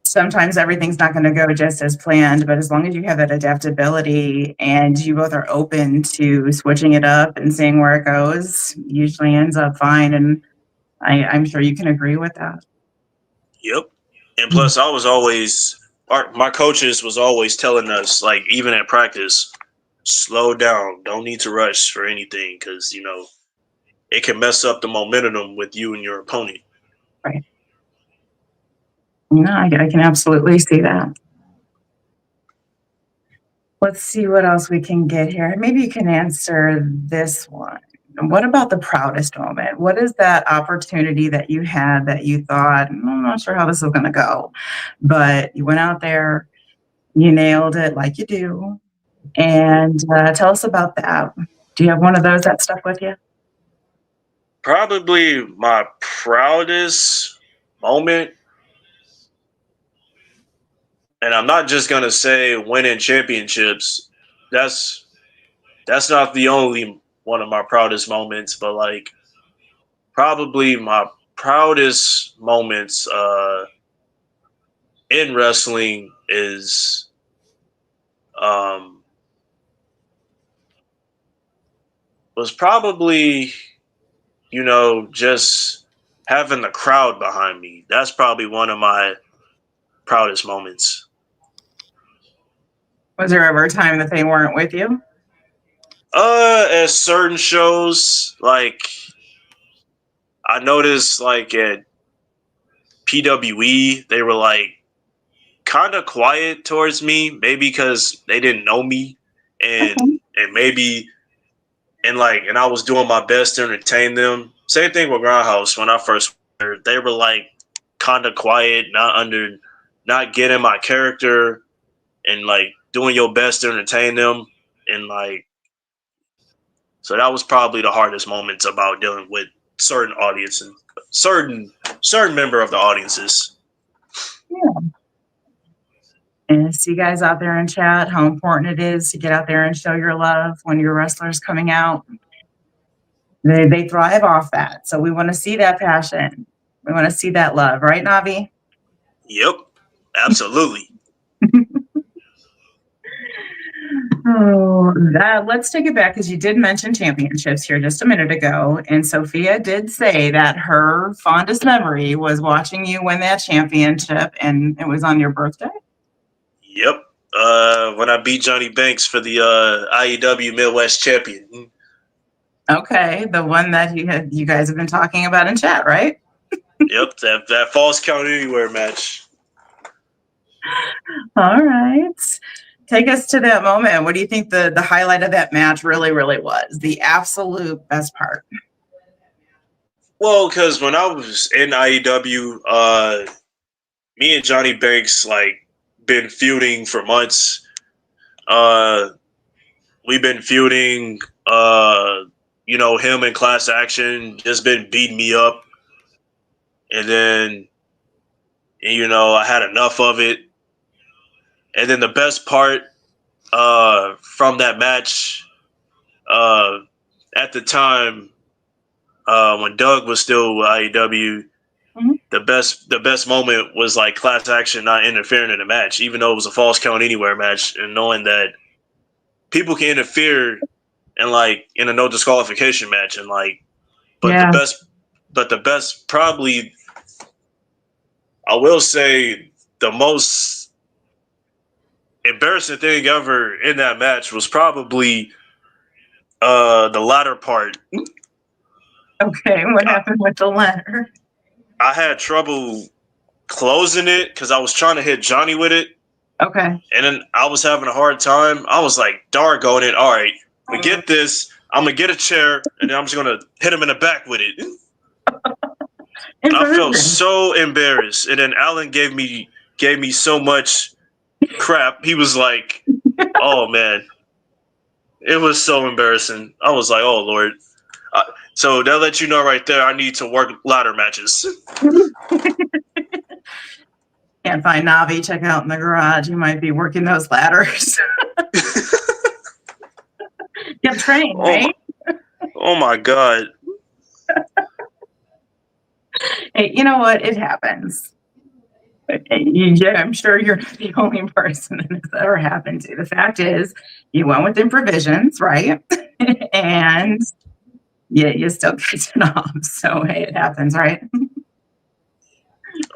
Sometimes everything's not going to go just as planned, but as long as you have that adaptability and you both are open to switching it up and seeing where it goes, usually ends up fine. And I'm sure you can agree with that. Yep. And plus, I was always, my coaches was always telling us, like, even at practice, slow down. Don't need to rush for anything because, you know, it can mess up the momentum with you and your opponent. Right. No, I can absolutely see that. Let's see what else we can get here. Maybe you can answer this one. What about the proudest moment? What is that opportunity that you had that you thought, I'm not sure how this is going to go, but you went out there, you nailed it like you do. And tell us about that. Do you have one of those that stuck with you? Probably my proudest moment, and I'm not just gonna say winning championships. That's not the only one of my proudest moments, but like probably my proudest moments in wrestling is was probably, you know, just having the crowd behind me. That's probably one of my proudest moments. Was there ever a time that they weren't with you? At certain shows, like I noticed, like at PWE, they were like kind of quiet towards me, maybe because they didn't know me, and Okay. maybe and I was doing my best to entertain them. Same thing with Groundhouse when I first went there. They were like kind of quiet, not getting my character, and like doing your best to entertain them, and like so that was probably the hardest moments about dealing with certain audience and certain member of the audiences. Yeah. And see you guys out there in chat, how important it is to get out there and show your love when your wrestlers coming out. They thrive off that. So we want to see that passion. We want to see that love, right, Navi? Yep, absolutely. Oh, let's take it back because you did mention championships here just a minute ago. And Sophia did say that her fondest memory was watching you win that championship, and it was on your birthday. Yep. When I beat Johnny Banks for the IEW Midwest champion. Okay, the one that you guys have been talking about in chat, right? Yep, that Falls Count Anywhere match. All right. Take us to that moment. What do you think the highlight of that match really, really was? The absolute best part. Well, because when I was in IEW, me and Johnny Banks like been feuding for months. We've been feuding. You know, him in Class Action just been beating me up, and then you know I had enough of it. And then the best part from that match at the time when Doug was still with IEW, the best moment was like Class Action not interfering in the match, even though it was a Falls Count Anywhere match, and knowing that people can interfere in like in a no disqualification match, and like, but the best probably, I will say, the most embarrassing thing ever in that match was probably the latter part. Okay, what happened with the ladder? I had trouble closing it because I was trying to hit Johnny with it. Okay. And then I was having a hard time. I was like, darn it. All right, forget this. I'm going to get a chair, and then I'm just going to hit him in the back with it. I felt so embarrassed. And then Alan gave me so much crap. He was like, oh, man. It was so embarrassing. I was like, oh, Lord. So that lets you know right there, I need to work ladder matches. Can't find Navi, check out in the garage. You might be working those ladders. Get trained, right? Oh my God. Hey, you know what? It happens. Yeah, I'm sure you're not the only person that this ever happened to. The fact is, you went with improvisions, right? And you still get it off. So, hey, it happens, right?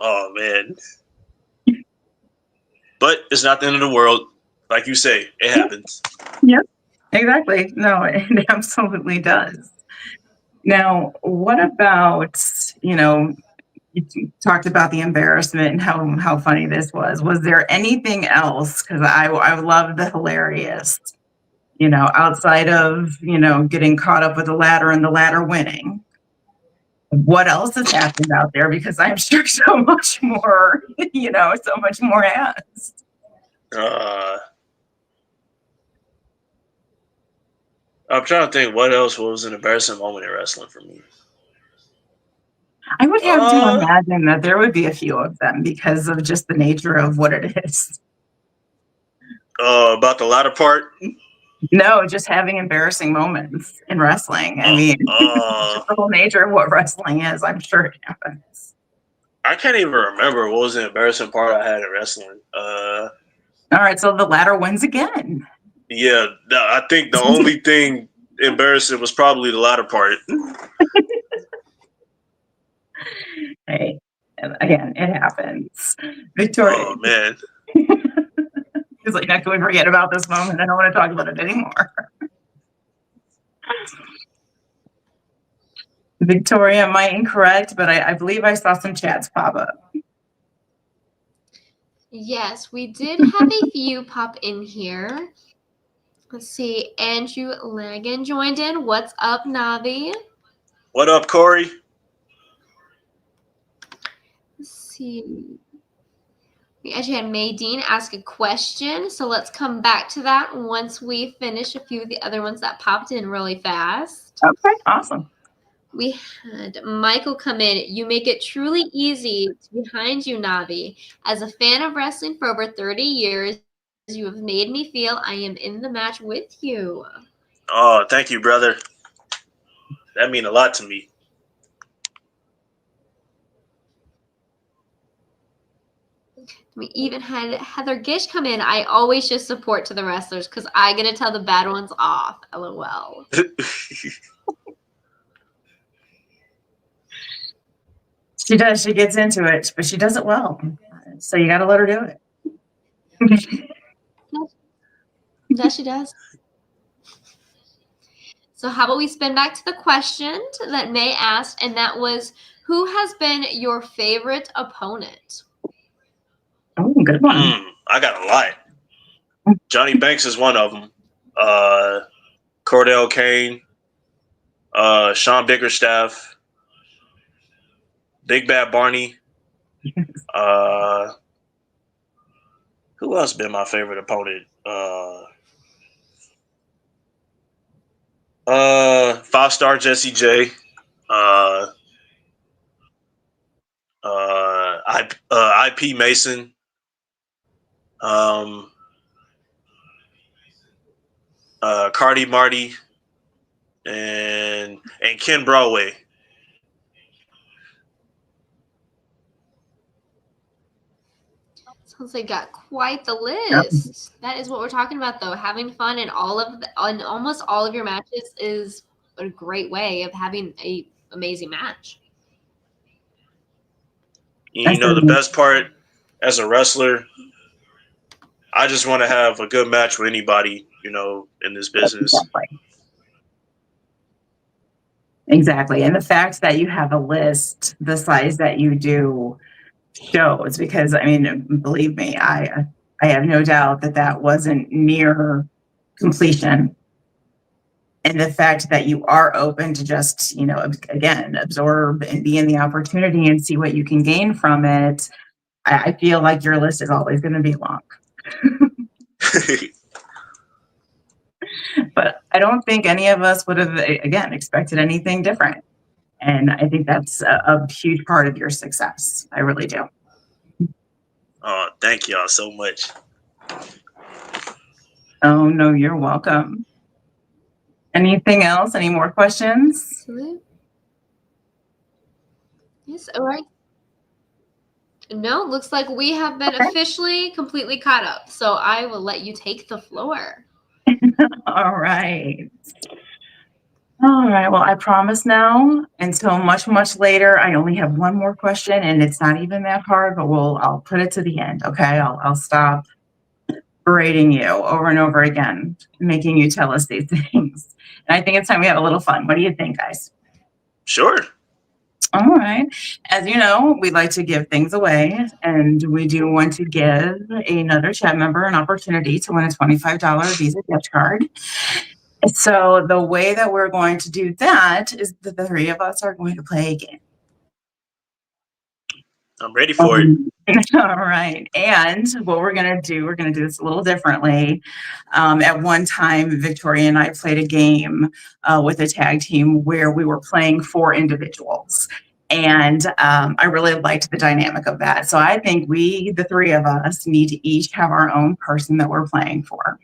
Oh, man. But it's not the end of the world. Like you say, it happens. Yep. Exactly. No, it absolutely does. Now, what about, you talked about the embarrassment and how funny this was. Was there anything else? Because I love the hilarious, outside of, getting caught up with the ladder and the ladder winning. What else has happened out there? Because I'm sure so much more, so much more has. Uh, I'm trying to think what else was an embarrassing moment in wrestling for me. I would have to Uh, imagine that there would be a few of them because of just the nature of what it is. about the latter part. No, just having embarrassing moments in wrestling. I Uh, mean, uh, just the whole nature of what wrestling is, I'm sure it happens. I can't even remember what was the embarrassing part I had in wrestling. All right, so the ladder wins again. Yeah, I think the only thing embarrassing was probably the latter part. Hey, and again, it happens. Victoria, Oh man. he's like, not going to forget about this moment. I don't want to talk about it anymore. Victoria, am I incorrect? But I believe I saw some chats pop up. Yes, we did have a few pop in here. Let's see. Andrew Lagan joined in. What's up, Navi? What up, Corey? Let's see. We actually had Maydeen ask a question, so let's come back to that once we finish a few of the other ones that popped in really fast. Okay, awesome. We had Michael come in. You make it truly easy to be behind you, Navi. As a fan of wrestling for over 30 years, you have made me feel I am in the match with you. Oh, thank you, brother. That means a lot to me. We even had Heather Gish come in. I always just support to the wrestlers because I get to tell the bad ones off. LOL. She does. She gets into it, but she does it well. So you got to let her do it. That she does. So how about we spin back to the question that May asked, and that was, who has been your favorite opponent? Oh, good one. I got a lot. Johnny Banks is one of them. Cordell Kane, Sean Bickerstaff, Big Bad Barney. Who else been my favorite opponent? Five-star Jesse J. IP Mason. Cardi Marty, and Ken Broadway. Sounds like got quite the list. Yep. That is what we're talking about, though. Having fun in almost all of your matches is a great way of having an amazing match. You know, the best part as a wrestler, I just want to have a good match with anybody, in this business. Exactly. And the fact that you have a list the size that you do shows, because I mean, believe me, I have no doubt that wasn't near completion. And the fact that you are open to just, again, absorb and be in the opportunity and see what you can gain from it, I feel like your list is always going to be long. But I don't think any of us would have, again, expected anything different. And I think that's a huge part of your success. I really do. Oh, thank y'all so much. Oh, no, you're welcome. Anything else? Any more questions? Yes, all right. No, looks like we have been officially completely caught up. So I will let you take the floor. All right. All right. Well, I promise now, until much, much later, I only have one more question, and it's not even that hard, but I'll put it to the end. Okay. I'll stop berating you over and over again, making you tell us these things. And I think it's time we have a little fun. What do you think, guys? Sure. All right. As you know, we like to give things away, and we do want to give another chat member an opportunity to win a $25 Visa gift card. So the way that we're going to do that is that the three of us are going to play a game. I'm ready for it. All right. And what we're going to do this a little differently. At one time, Victoria and I played a game with a tag team where we were playing 4 individuals. And I really liked the dynamic of that. So I think the three of us, need to each have our own person that we're playing for.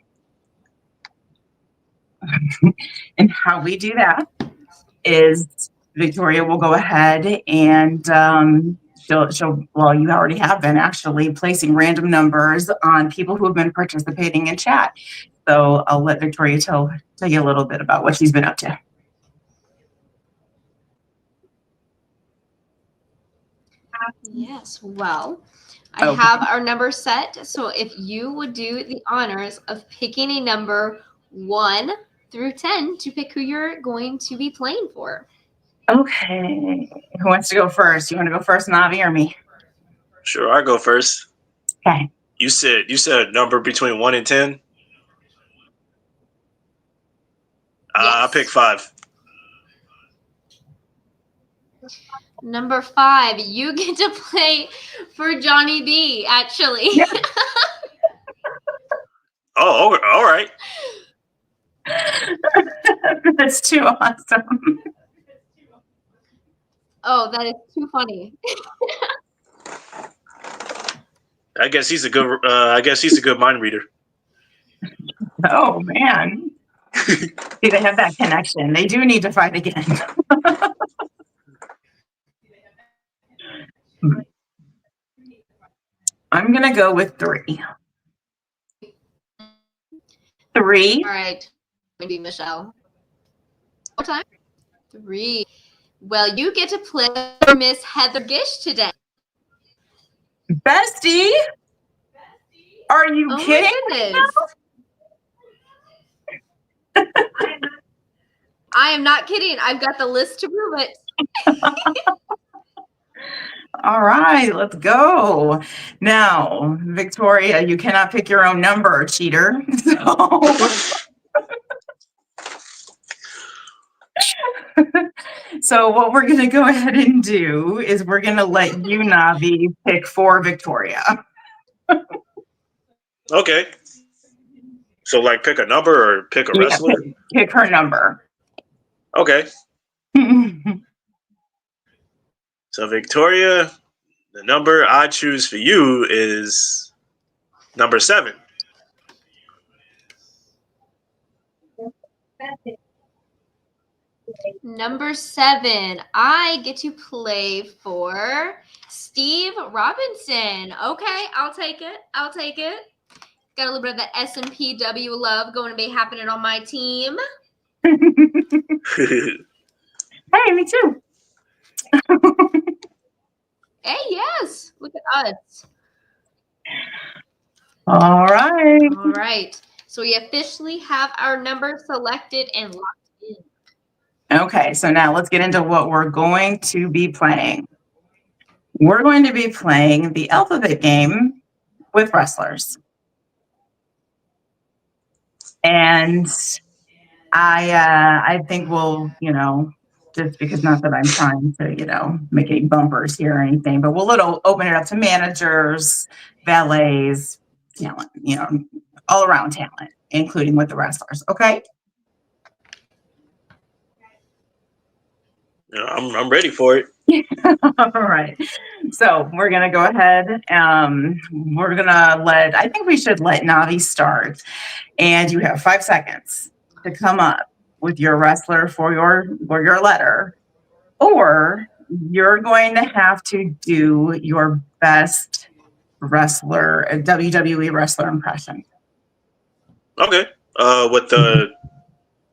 And how we do that is Victoria will go ahead and well, you already have been actually placing random numbers on people who have been participating in chat. So I'll let Victoria tell you a little bit about what she's been up to. Yes, well, I have our number set. So if you would do the honors of picking a number 1 through 10 to pick who you're going to be playing for. Okay. Who wants to go first? You want to go first, Navi, or me? Sure, I'll go first. Okay. You said a number between 1 and 10? I'll pick 5. Number 5, you get to play for Johnny B, actually. Yeah. Oh, all right. That's too awesome. Oh, that is too funny. I guess he's a good mind reader. Oh man. See, they have that connection. They do need to fight again. I'm gonna go with 3. 3. All right, maybe Michelle. What time? 3. Well, you get to play Miss Heather Gish today. Bestie? Are you kidding? My goodness. I am not kidding. I've got the list to prove it. All right, let's go. Now, Victoria, you cannot pick your own number, cheater. So what we're going to go ahead and do is we're going to let you, Navi, pick for Victoria. Okay. So, like, pick a number or pick a wrestler? Pick her number. Okay. So, Victoria, the number I choose for you is number 7. Number 7, I get to play for Steve Robinson. Okay, I'll take it. Got a little bit of that SMPW love going to be happening on my team. Hey, me too. Hey, yes. Look at us. All right. All right. So we officially have our number selected and locked in. Okay, so now let's get into what we're going to be playing. We're going to be playing the alphabet game with wrestlers. And I think we'll, just because not that I'm trying to, make any bumpers here or anything, but we'll open it up to managers, valets, talent, all around talent, including with the wrestlers. Okay. I'm ready for it. All right. So we're going to go ahead. I think we should let Navi start. And you have 5 seconds to come up with your wrestler for your letter, or you're going to have to do your best wrestler, WWE wrestler impression. Okay.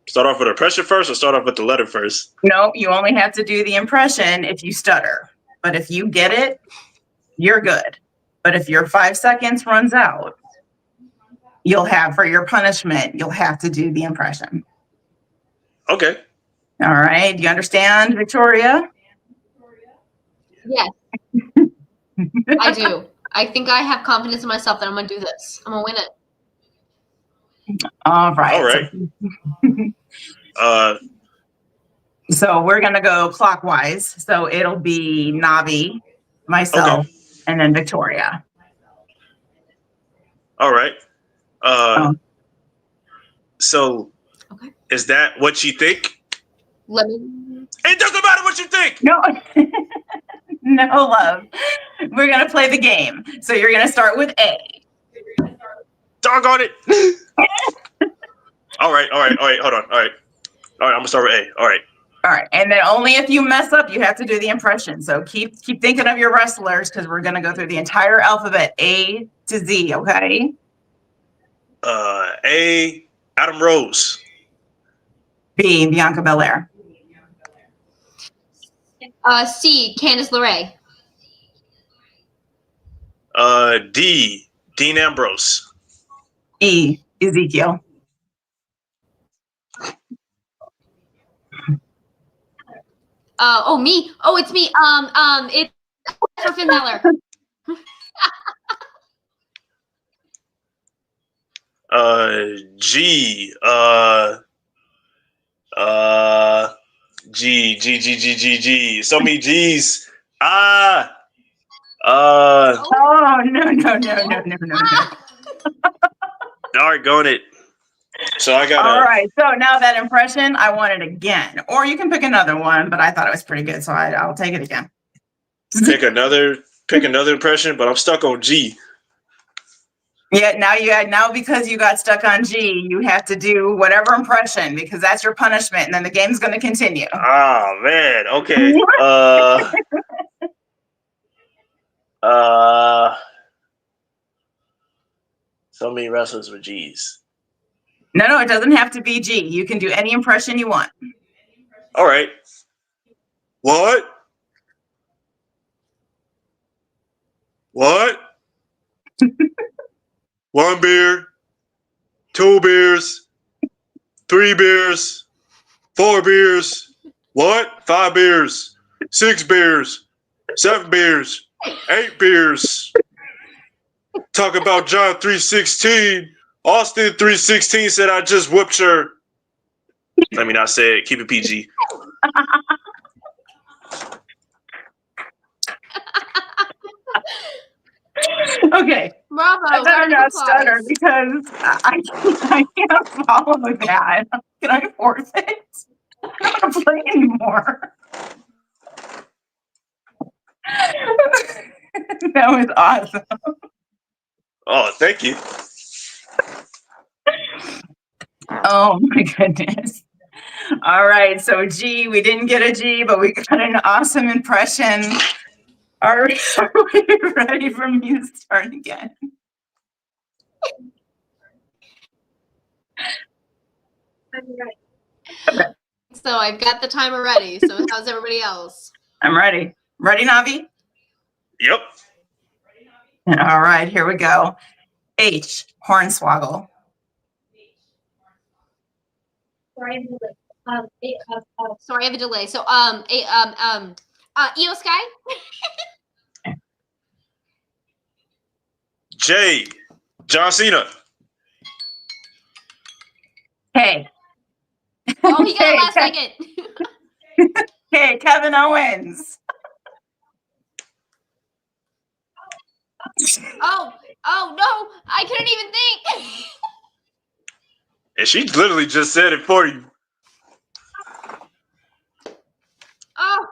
Start off with the impression first or start off with the letter first? No, you only have to do the impression if you stutter. But if you get it, you're good. But if your 5 seconds runs out, you'll have for your punishment, you'll have to do the impression. Okay. All right. Do you understand, Victoria? Yes, I do. I think I have confidence in myself that I'm going to do this. I'm going to win it. All right. All right. So we're going to go clockwise. So it'll be Navi, myself, and then Victoria. All right. Oh. So is that what you think? Let me. It doesn't matter what you think. No. No, love. We're going to play the game. So you're going to start with A. Doggone it. All right. Hold on. All right, I'm going to start with A. All right. All right. And then only if you mess up, you have to do the impression. So keep thinking of your wrestlers because we're going to go through the entire alphabet, A to Z, okay? A, Adam Rose. B, Bianca Belair. C, Candice LeRae. D, Dean Ambrose. E, Ezekiel. Me. Oh, it's me. It's Finn Balor. G, G. So many G's. Oh, no. All right, going it. So I got. All right. So now that impression, I want it again. Or you can pick another one, but I thought it was pretty good, so I'll take it again. Pick another impression, but I'm stuck on G. Yeah, now because you got stuck on G, you have to do whatever impression because that's your punishment, and then the game's going to continue. Oh man. Okay. So many wrestlers with G's. No, it doesn't have to be G. You can do any impression you want. All right. What? One beer, 2 beers, 3 beers, 4 beers. What? 5 beers, 6 beers, 7 beers, 8 beers. Talk about John 3:16. Austin 3:16 said I just whooped her. Let me not say it. Keep it PG. Okay. Bravo. I better not stutter because I can't follow that. Can I force it? I don't want to play anymore. That was awesome. Oh, thank you. Oh my goodness. All right. So G, we didn't get a G, but we got an awesome impression. Are we ready for me to start again? Okay. So I've got the timer ready. So how's everybody else? I'm ready. Ready, Navi? Yep. All right, here we go. H, Hornswoggle. Sorry, I have a delay. So Io Sky. J, John Cena. K. Oh, he got it last second. K, Kevin Owens. Oh no, I couldn't even think. And she literally just said it for you. Oh.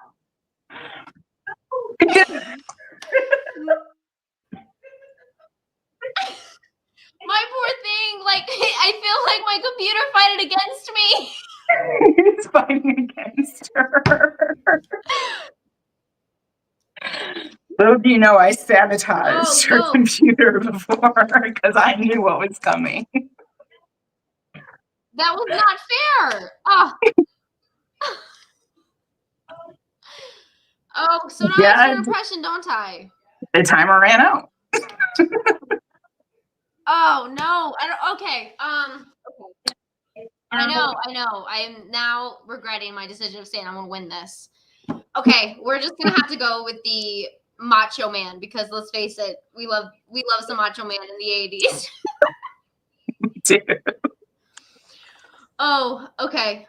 My poor thing, like I feel like my computer fighting against me. It's fighting against her. Little do you know, I sabotaged her computer before because I knew what was coming. That was not fair. Oh. Oh, so now I have to do an impression, don't I? The timer ran out. Oh no! I don't. Okay. Okay. I know. I am now regretting my decision of saying I'm gonna win this. Okay, we're just gonna have to go with the Macho Man because let's face it, we love some Macho Man in the 80s. Dude. Oh, okay.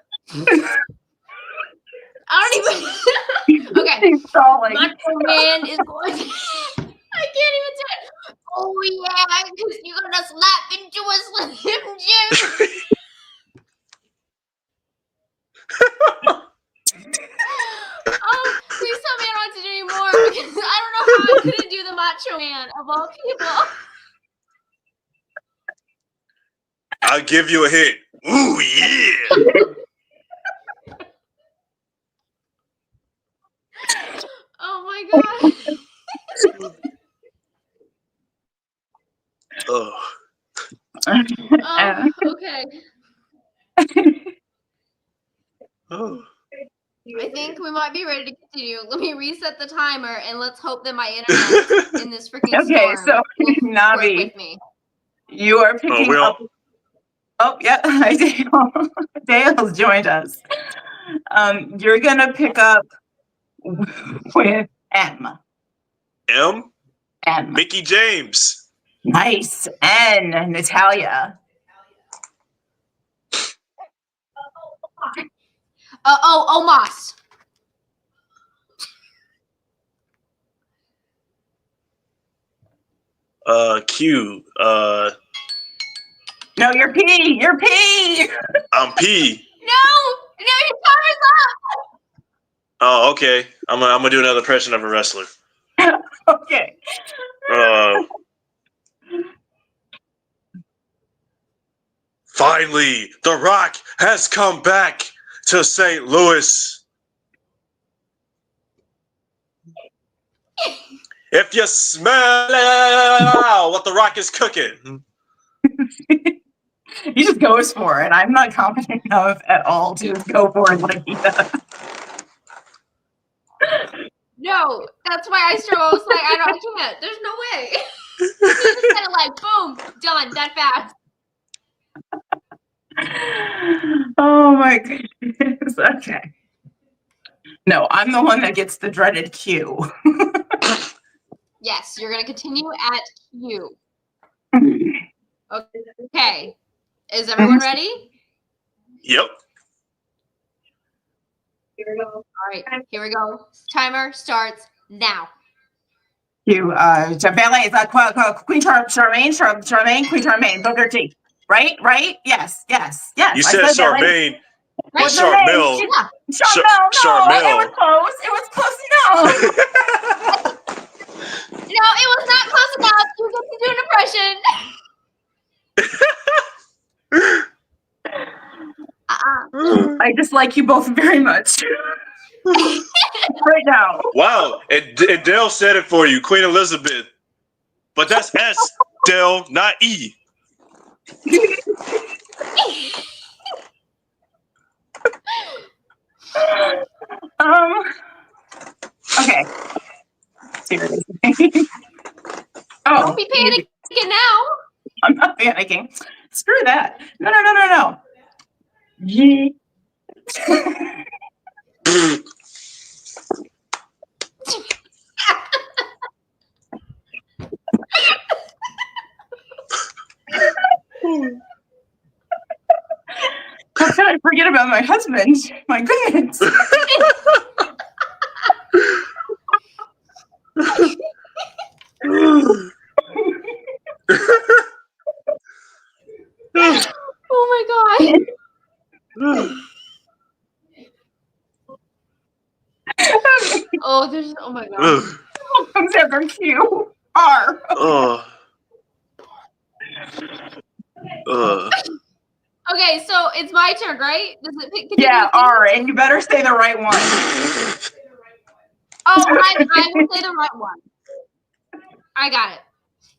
I don't even. Okay, He's stalling. Macho Man is going. To, I can't even do it. Oh yeah, because you're gonna slap into us with him, Jim. Oh, please tell me I don't have to do any more because I don't know how I couldn't do the Macho Man of all people. I'll give you a hit. Ooh, yeah. Oh my god. Oh. Oh, okay. Oh. I think we might be ready to continue. Let me reset the timer and let's hope that my internet in this freaking Okay, storm so will work Navi, with me. you are picking up. Oh, yeah. Hi, Dale. Dale's joined us. You're gonna pick up with M. M? M. Mickey James. Nice. N. Natalia. Omos. Q. No, you're P. You're P. I'm P. No, your timer's up. Oh, okay. I'm gonna do another impression of a wrestler. Okay. Finally, The Rock has come back to St. Louis. If you smell what The Rock is cooking. He just goes for it. I'm not confident enough at all to just go for it like he does. No, that's why I struggle. I was like, I can't. There's no way. He just kind of like, boom, done, that fast. Oh my goodness. Okay. No, I'm the one that gets the dreaded Q. Yes, you're going to continue at Q. Okay. Is everyone ready? Yep. All right, here we go. Timer starts now. Q. Valet is Queen Charmaine, Queen Charmaine, Booker T. Right? Yes. You said Charmaine. Right? Charmel. Yeah. Charmel, no. Charmel. It was close enough. No, it was not close enough. You get to do an impression. I dislike you both very much. Right now. Wow. And Dale said it for you, Queen Elizabeth. But that's S, Dale, not E. Okay. Seriously. Oh, don't be panicking now. I'm not panicking. Screw that. No. Ye. How could I forget about my husband? My goodness. Oh my god. Oh my god. Comes after Q. R. Okay, so it's my turn, right? Does it pick? Yeah, R, and you better say the right one. Oh, I will say the right one. I got it.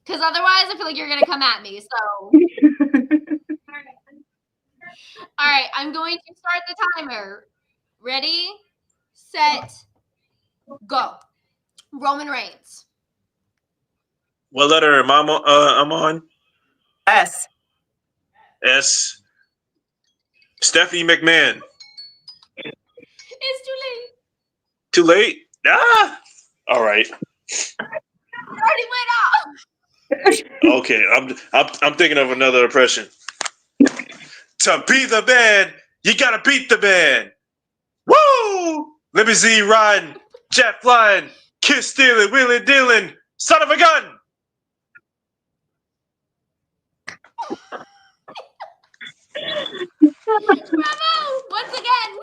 Because otherwise, I feel like you're gonna come at me. So, all right, I'm going to start the timer. Ready, set, go. Roman Reigns. What letter am I on? I'm on? S. S. Stephanie McMahon. It's too late. Too late? Ah! All right. It already went off. Okay, I'm thinking of another impression. To beat the band, you gotta beat the band. Woo! Limousine riding, jet flying, kiss stealing, wheeling dealing, son of a gun. Bravo! Once again.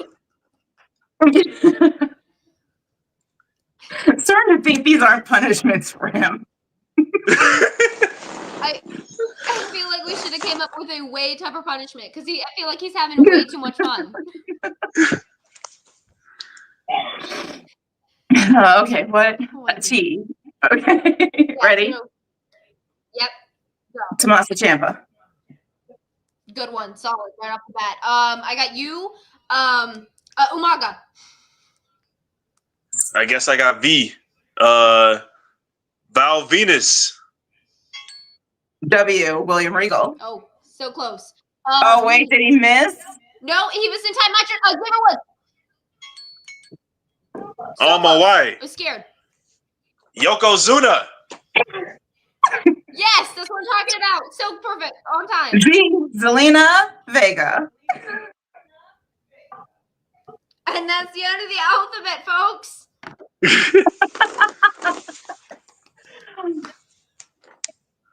Starting to think these aren't punishments for him. I feel like we should have came up with a way tougher punishment because I feel like he's having way too much fun. Okay, what? T. Okay, Yeah, ready? so- yep. Tommaso Ciampa. Good one. Solid right off the bat. I got you. Umaga. I guess I got V. Val Venus. W. William Regal. Oh, so close. Oh, wait, did he miss? No, he was in time match. Xavier Woods. So On my close. way. I was scared. Yokozuna. Yes, that's what I'm talking about. So perfect. On time. G. Zelina Vega. And that's the end of the alphabet, folks.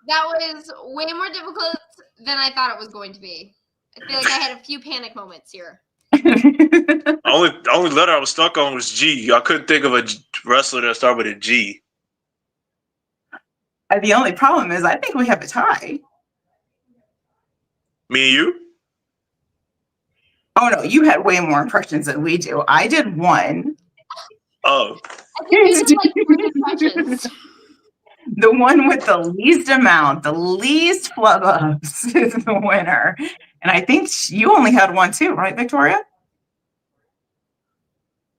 That was way more difficult than I thought it was going to be. I feel like I had a few panic moments here. Only letter I was stuck on was G. I couldn't think of a wrestler that started with a G. The only problem is I think we have a tie. Me and you? Oh, no, you had way more impressions than we do. I did one. Oh. I think you did like 3 impressions. The one with the least amount, the least flub ups is the winner. And I think you only had one too, right, Victoria?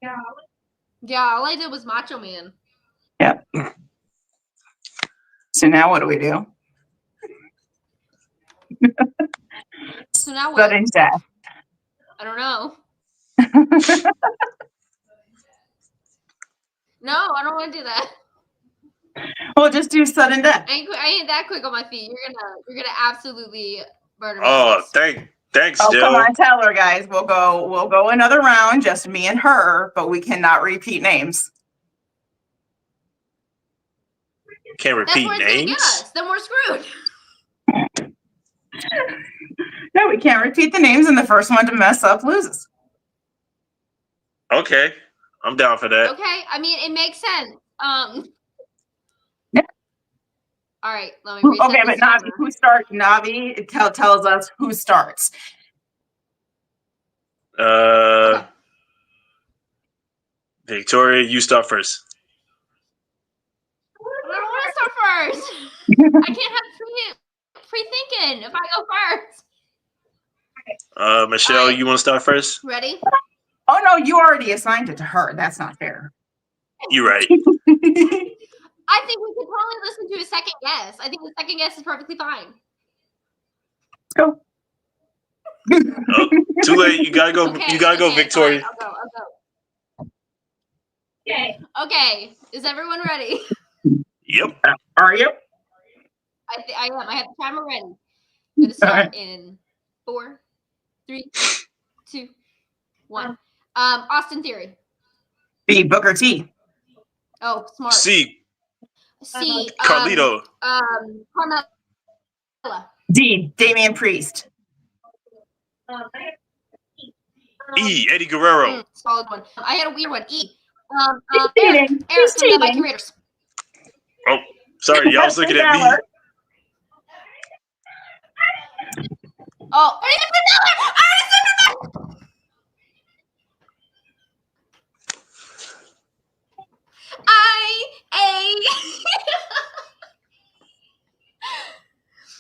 Yeah, all I did was Macho Man. Yep. So now what do we do? So now what? Sudden death. I don't know. No, I don't want to do that. We'll just do sudden death. I ain't that quick on my feet. You're gonna absolutely murder me. Oh, thanks, Oh, Jill. come on, tell her, guys. We'll go another round, just me and her, but we cannot repeat names. Can't That's repeat where it's gonna get names. us. Then we're screwed. No, we can't repeat the names, and the first one to mess up loses. Okay, I'm down for that. Okay, I mean it makes sense. Yeah. All right, let me reset Okay, but this Navi, timer. who starts? Navi tells us who starts. Okay. Victoria, you start first. I don't want to start first. I can't have pre-thinking if I go first. Michelle, All right. you want to start first? Ready? Oh no, you already assigned it to her. That's not fair. You're right. I think we could probably listen to a second guess. I think the second guess is perfectly fine. Let's go. Oh, too late. You gotta go. Okay, You gotta go, okay, Victoria. fine, I'll go. Okay. Okay. Is everyone ready? Yep. Are you? I am. I have the timer ready. I'm gonna start in 4, 3, 2, 1. Austin Theory. B. Booker T. Oh, smart. C. C. Carlito. Carmella. D. Damian Priest. E. Eddie Guerrero. Solid one. I had a weird one. E. He's Eric cheating. He's from the Viking cheating. Raiders. Oh, sorry. Y'all was looking at me. Oh, Ernie Finn Balor!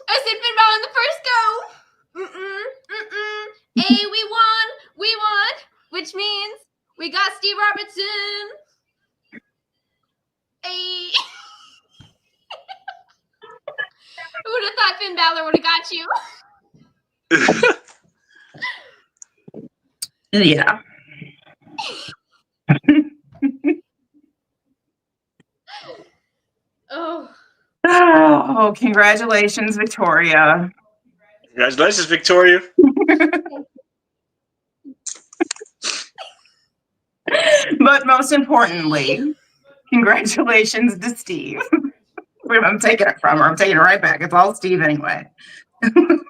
I said Finn Balor in the first go. We won, which means we got Steve Robertson. Who would have thought Finn Balor would have got you. Yeah. Oh. Oh, congratulations, Victoria. Congratulations, Victoria. But most importantly, congratulations to Steve. Where I'm taking it from her. I'm taking it right back. It's all Steve anyway. No.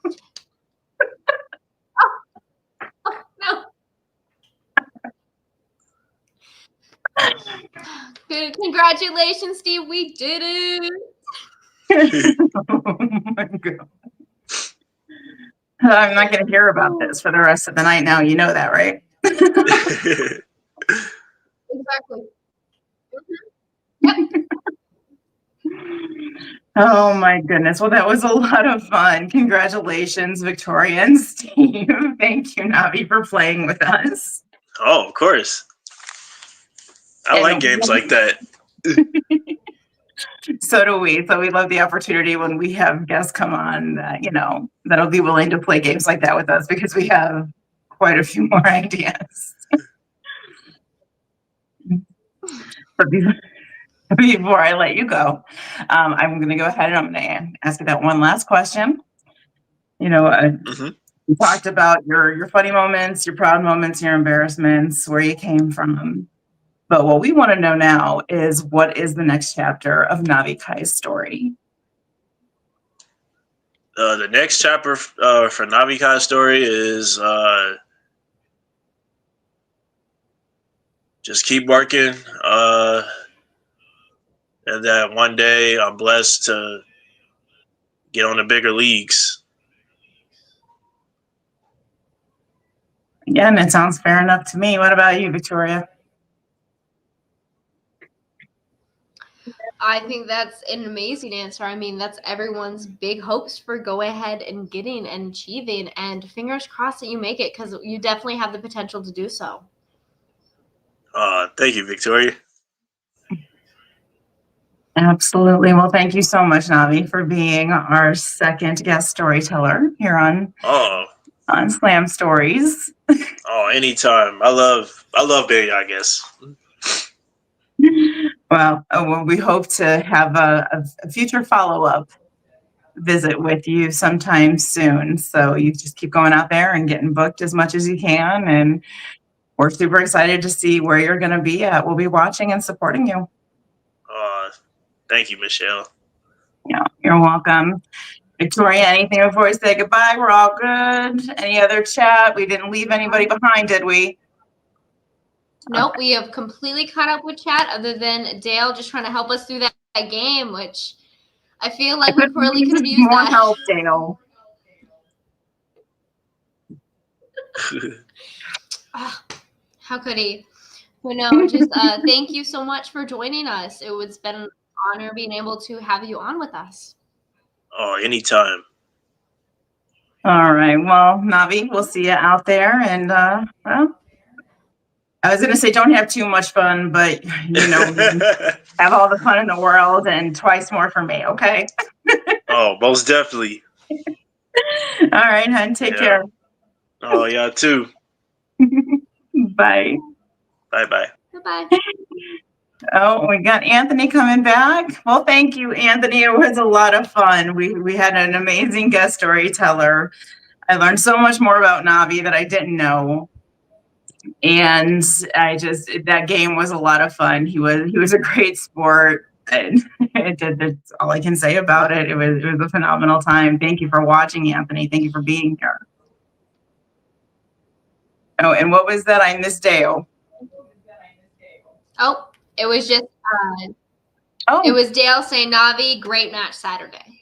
Good. Congratulations, Steve. We did it. Oh my God. I'm not going to hear about this for the rest of the night now. You know that, right? Exactly. Oh my goodness. Well, that was a lot of fun. Congratulations, Victoria and Steve. Thank you, Navi, for playing with us. Oh, of course. I like games like that. So do we. So we love the opportunity when we have guests come on that, that'll be willing to play games like that with us because we have quite a few more ideas. But before I let you go, I'm going to go ahead and I'm going to ask you that one last question. You talked about your funny moments, your proud moments, your embarrassments, where you came from. But what we want to know now is what is the next chapter of Navi Kai's story? The next chapter for Navi Kai's story is just keep working. And that one day I'm blessed to get on the bigger leagues. Again, it sounds fair enough to me. What about you, Victoria? I think that's an amazing answer. I mean, that's everyone's big hopes for go ahead and getting and achieving. And fingers crossed that you make it because you definitely have the potential to do so. Thank you, Victoria. Absolutely. Well, thank you so much, Navi, for being our second guest storyteller here on Slam Stories. Oh, anytime. I love being our guest. Well, we hope to have a future follow-up visit with you sometime soon. So you just keep going out there and getting booked as much as you can. And we're super excited to see where you're going to be at. We'll be watching and supporting you. Thank you, Michelle. Yeah, you're welcome. Victoria, anything before we say goodbye? We're all good. Any other chat? We didn't leave anybody behind, did we? Nope, we have completely caught up with chat other than Dale just trying to help us through that game, which I feel like we really could have used more that. help, Dale. How could he? But no, just thank you so much for joining us. It's been an honor being able to have you on with us. Oh, anytime. All right. Well, Navi, we'll see you out there. And, well, I was going to say don't have too much fun, but, have all the fun in the world and twice more for me, okay? Oh, most definitely. All right, hon. Take care. Oh, yeah, too. Bye. Bye-bye. Bye-bye. Oh, we got Anthony coming back. Well, thank you, Anthony. It was a lot of fun. We had an amazing guest storyteller. I learned so much more about Navi that I didn't know. And that game was a lot of fun. He was a great sport. And that's all I can say about it. It was a phenomenal time. Thank you for watching, Anthony. Thank you for being here. Oh, and what was that? I missed Dale. Oh, it was just it was Dale saying, Navi, great match Saturday.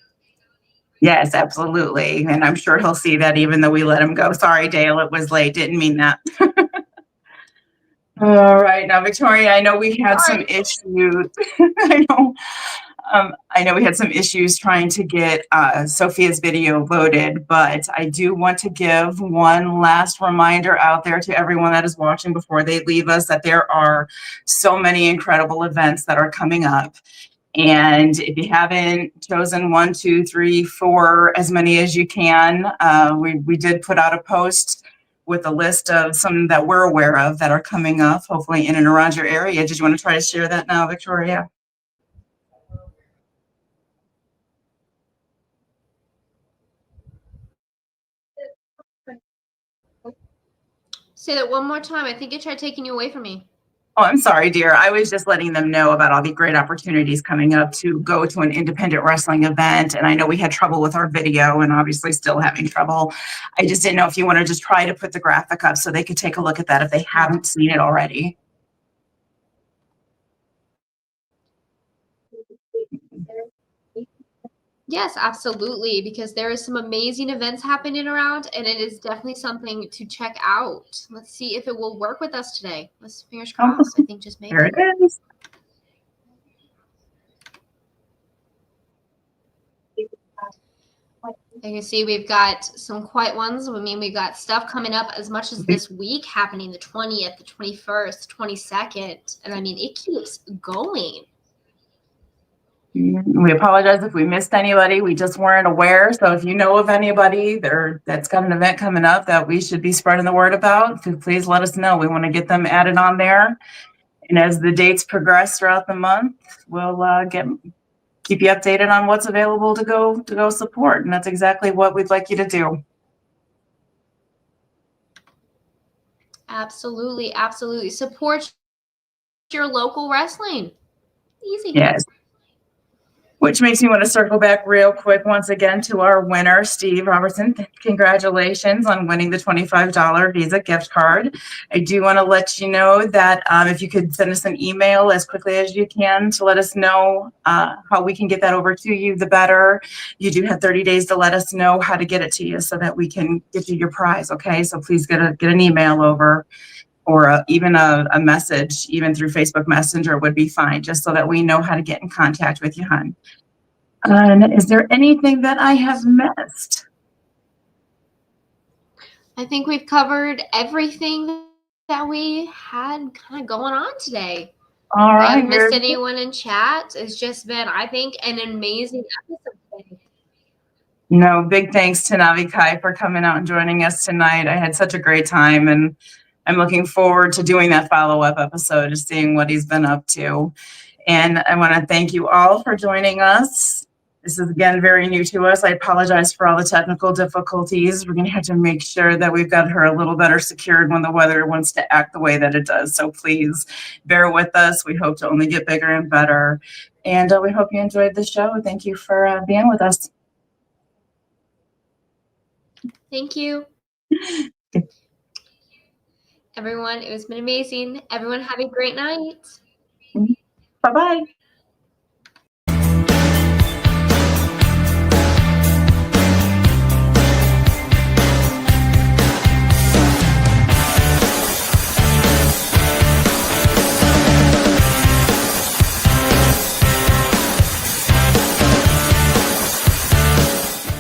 Yes, absolutely. And I'm sure he'll see that even though we let him go. Sorry, Dale, it was late. Didn't mean that. All right. Now, Victoria, I know we had some issues. I know we had some issues trying to get Sophia's video loaded, but I do want to give one last reminder out there to everyone that is watching before they leave us that there are so many incredible events that are coming up. And if you haven't chosen 1, 2, 3, 4, as many as you can, we did put out a post with a list of some that we're aware of that are coming up, hopefully in and around your area. Did you want to try to share that now, Victoria? Say that one more time. I think it tried taking you away from me. Oh, I'm sorry, dear. I was just letting them know about all the great opportunities coming up to go to an independent wrestling event. And I know we had trouble with our video and obviously still having trouble. I just didn't know if you want to just try to put the graphic up so they could take a look at that if they haven't seen it already. Yes, absolutely, because there is some amazing events happening around, and it is definitely something to check out. Let's see if it will work with us today. Let's fingers crossed. I think just maybe. There it is. You can see we've got some quiet ones. I mean, we've got stuff coming up as much as this week happening, the 20th, the 21st, 22nd. And I mean, it keeps going. We apologize if we missed anybody. We just weren't aware. So if you know of anybody there that's got an event coming up that we should be spreading the word about, please let us know. We want to get them added on there. And as the dates progress throughout the month, we'll keep you updated on what's available to go support. And that's exactly what we'd like you to do. Absolutely, absolutely. Support your local wrestling. Easy. Yes. Which makes me want to circle back real quick once again to our winner, Steve Robertson. Congratulations on winning the $25 Visa gift card. I do want to let you know that if you could send us an email as quickly as you can to let us know how we can get that over to you, the better. You do have 30 days to let us know how to get it to you so that we can get you your prize, okay? So please get an email over, or even a message, even through Facebook Messenger would be fine, just so that we know how to get in contact with you, hon. Is there anything that I have missed? I think we've covered everything that we had kind of going on today. All right. I haven't missed anyone in chat. It's just been, I think, an amazing episode today. No, big thanks to Navi Kai for coming out and joining us tonight. I had such a great time, and I'm looking forward to doing that follow-up episode, just seeing what he's been up to. And I want to thank you all for joining us. This is, again, very new to us. I apologize for all the technical difficulties. We're going to have to make sure that we've got her a little better secured when the weather wants to act the way that it does. So please bear with us. We hope to only get bigger and better. And we hope you enjoyed the show. Thank you for being with us. Thank you. Everyone, it has been amazing. Everyone have a great night. Bye-bye.